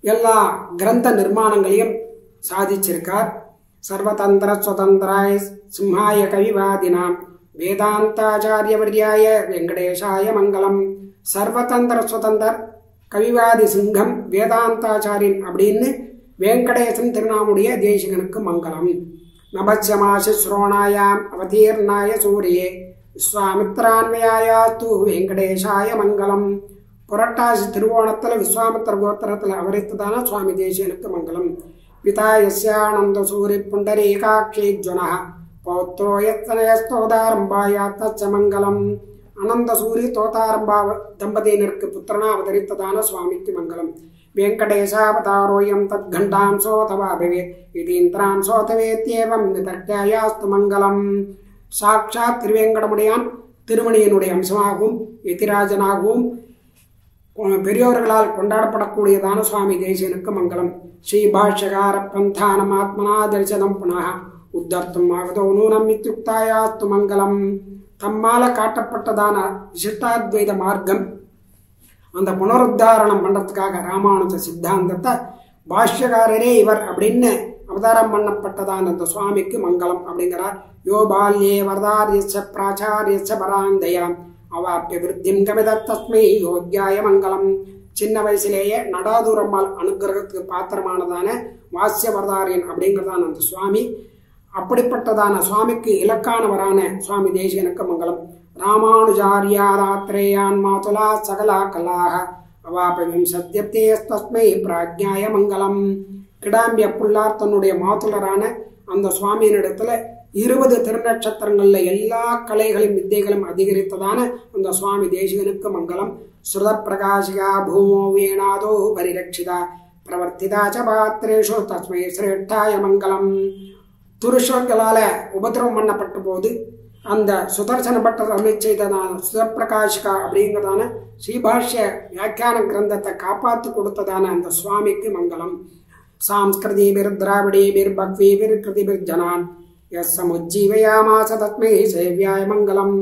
எல்லா கிரந்த நிர்மாணங்களையும் சாதிச்சிருக்கார். சர்வதந்திர சுதந்திராய சிம்ஹாய கவிவாதினாம் வேதாந்தாச்சாரியவர்யாய வெங்கடேஷாய மங்களம். சர்வதந்திர சுதந்தர் கவிவாதி சிங்கம் வேதாந்தாச்சாரியன் அப்படின்னு வெங்கடேசன் திருநாமுடைய தேசிகனுக்கு மங்களம். நபச்சமாசி ஸ்ரோணாயாம் அவதீர்ணாய சூரியே விஸ்வாமித்ரான்வயாயாத்து வெங்கடேஷாய மங்களம். புரட்டாசி திருவோணத்தில் விஸ்வாமித்திர கோத்திரத்தில் அவரித்ததான சுவாமி தேசிகனுக்கு மங்களம். பிதாயஸ்யானந்த சூரி புண்டரீகாட்சீஜ்வன பௌத்ரோ யத்தனயஸ்தோதாரம்பாயா தச்ச மங்களம். அனந்த சூரி தோதாரம்பா தம்பதியினருக்கு புத்திரனா அவதரித்ததான சுவாமிக்கு மங்களம். வெங்கடேசாவதாரோயம் தத்கண்டாம்சோ தவாபவே இதீந்திராம்சோ தவேத்யேவம் நிதக்யாயாஸ்து மங்களம். சாட்சாத் திருவேங்கடமுடையான் திருமணியனுடைய அம்சமாகவும் எதிராஜனாகவும் பெரியோர்களால் கொண்டாடப்படக்கூடியதான சுவாமி தேசிகனுக்கு மங்களம். ஸ்ரீபாஷ்யகார பந்தானம் ஆத்மனா தரிசனம் புனः உத்தர்த்தும் ஆகதோ நூனம் இத்யுக்தாயாஸ்து மங்களம். தம்மால காட்டப்பட்டதான விசிஷ்டாத்வைத மார்க்கம் அந்த புனருத்தாரணம் பண்றதுக்காக ராமானுஜ சித்தாந்தத்தை பாஷ்யகாரரே இவர் அப்படின்னு அவதாரம் பண்ணப்பட்டதான அந்த சுவாமிக்கு மங்களம் அப்படிங்கிறார். யோ பால்யே வரதாரியஸ்ய பிராச்சாரியஸ்ய பராந்தயாம் அவாப்பிய விருத்திம் கமித தஸ்மை யோக்யாய மங்களம். சின்ன வயசுலேயே நடாதூரம்மாள் அனுகிரகத்துக்கு பாத்திரமானதான வாசிய வரதாரியன் அப்படிங்கிறதான அந்த சுவாமி அப்படிப்பட்டதான சுவாமிக்கு இலக்கானவரான சுவாமி தேசிகனுக்கு மங்களம். ராமானுஜாரியாராத்ரேயான் மாதுலா சகலா கலாக அவாபவிம் சத்யத்தேஸ்தஸ்மை பிராஜ்ஞாய மங்களம். கிடாம்பிய புல்லார் தன்னுடைய மாதுலரான அந்த சுவாமியினிடத்துல 20 திருநட்சத்திரங்கள்ல எல்லா கலைகளும் வித்தைகளும் அதிகரித்ததான அந்த சுவாமி தேசிகனுக்கு மங்களம். ஸ்ருத பிரகாசிகா பூமோ வீணாதோ பரிரட்சிதா பிரவர்த்திதா ச பாத்திரேஷு தஸ்மை சிரேஷ்டாய மங்களம். துருஷர்களால உபதிரவம் பண்ணப்பட்ட போது அந்த சுதர்சன பட்டர் அருளி செய்ததான சுதப்பிரகாஷிகா அப்படிங்கிறதான ஸ்ரீபாஷ்ய வியாக்கியான கிரந்தத்தை காப்பாற்றி கொடுத்ததான அந்த சுவாமிக்கு மங்களம். சாம்ஸ்கிருதிபிர் திராவிடீபிர் பக்வீபிர் கிருதிபிர் ஜனான் எஸ் சமுஜ்ஜீவயாமாச தத்மை சேவியாய மங்களம்.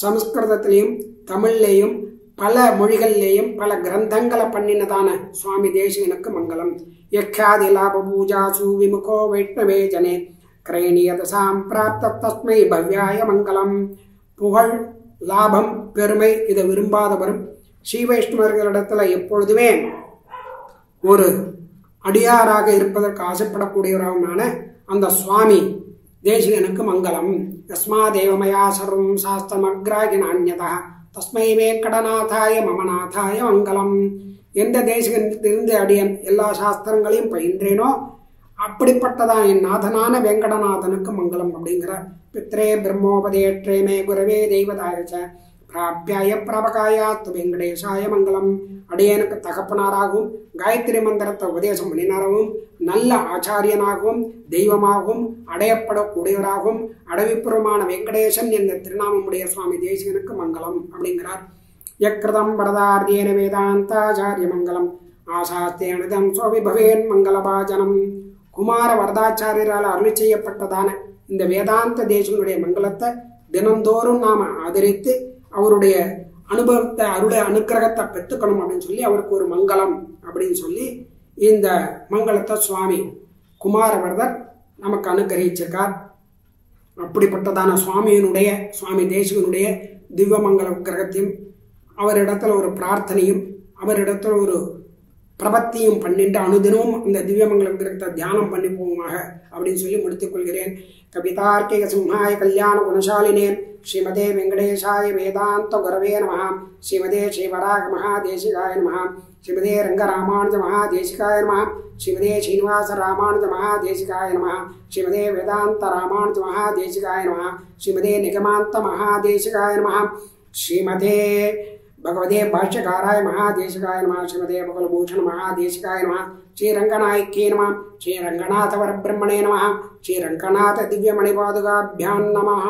சமஸ்கிருதத்திலையும் தமிழ்லேயும் பல மொழிகள்லேயும் பல கிரந்தங்களை பண்ணினதான சுவாமி தேசிகனுக்கு மங்களம். யக்ஷாதி லாப பூஜாசு விமுகோ வைஷ்ணவே ஜனே கிரைணியதசாம் பிராப்த தஸ்மை பவ்யாய மங்களம். புகழ் லாபம் பெருமை இதை விரும்பாதவரும் ஸ்ரீ வைஷ்ணவர்களிடத்துல எப்பொழுதுமே ஒரு அடியாராக இருப்பதற்கு ஆசைப்படக்கூடியவரான அந்த சுவாமி தேசிகனுக்கு மங்களம். யஸ்மாதேவமயா சர்வம் சாஸ்திரமக்ராகி நான்யதா தஸ்மை வெங்கடநாதாய மமநாதாய மங்களம். எந்த தேசிகனிலிருந்து அடியன் எல்லா சாஸ்திரங்களையும் பயின்றேனோ அப்படிப்பட்டதான் என் நாதனான வெங்கடநாதனுக்கு மங்களம் அப்படிங்கிறார். பித்ரே பிரம்மோபதேற்றே மே குரவே தெய்வதாய பிராபியாய பிரபகாயாத்து வெங்கடேசாய மங்களம். அடியனுக்கு தகப்பனாராகவும் காயத்ரி மந்திரத்தை உபதேசம் பண்ணினாராகவும் நல்ல ஆச்சாரியனாகவும் தெய்வமாகவும் அடையப்படக்கூடியவராகவும் அடவிப்புறமான வெங்கடேசன் என்ற திருநாமமுடைய சுவாமி தேசிகனுக்கு மங்களம் அப்படிங்கிறார். யக்ருதம் வரதார்யேன வேதாந்தாச்சாரிய மங்களம் ஆசாஸ்தேனதம் சோவிபவேன் மங்களபாஜனம். குமார வரதாச்சாரியரால் அருளி செய்யப்பட்டதான இந்த வேதாந்த தேசிகனுடைய மங்களத்தை தினந்தோறும் நாம ஆதரித்து அவருடைய அனுபவத்தை அருடைய அனுக்கிரகத்தை பெற்றுக்கணும் அப்படின்னு சொல்லி அவருக்கு ஒரு மங்களம் அப்படின்னு சொல்லி இந்த மங்களத்தை சுவாமி குமாரவரதர் நமக்கு அனுகிரகிச்சிருக்கார். அப்படிப்பட்டதான சுவாமியினுடைய சுவாமி தேசிகனுடைய திவ்யமங்கல விக்கிரகத்தையும் அவரிடத்துல ஒரு பிரார்த்தனையும் அவரிடத்துல ஒரு பிரபத்தியும் பண்ணிட்டு அனுதினமும் அந்த திவ்யமங்கல விக்கிரகத்தை தியானம் பண்ணி போவோமாக அப்படின்னு சொல்லி முடித்துக் கொள்கிறேன். கவிதார்க்கிக சிம்ஹாய கல்யாண குணசாலினே ஸ்ரீமதே வெங்கடேஷாய வேதாந்த குரவே நம. ஸ்ரீமதே ஸ்ரீவராக மகாதேசிகாய நம. ஸ்ரீமதே ரங்கராமானுஜ மகாதேசிகாய நம. ஸ்ரீமதே ஸ்ரீனிவாச ராமானுஜ மகாதேசிகாய நம. ஸ்ரீமதே வேதாந்த ராமானுஜ மகாதேசிகாய நம. ஸ்ரீமதே நிகமாந்த மகாதேசிகாய நம. ஸ்ரீமதே भगवते भाष्यकाराय महादेशिकाय नमः. श्रीमते बकुलभूषण महादेशिकाय नमः. श्रीरंगनायक्ये नमः. श्रीरंगनाथ वरब्रह्मणे नमः. श्रीरंगनाथ दिव्यमणिपादुकाभ्यां नमः.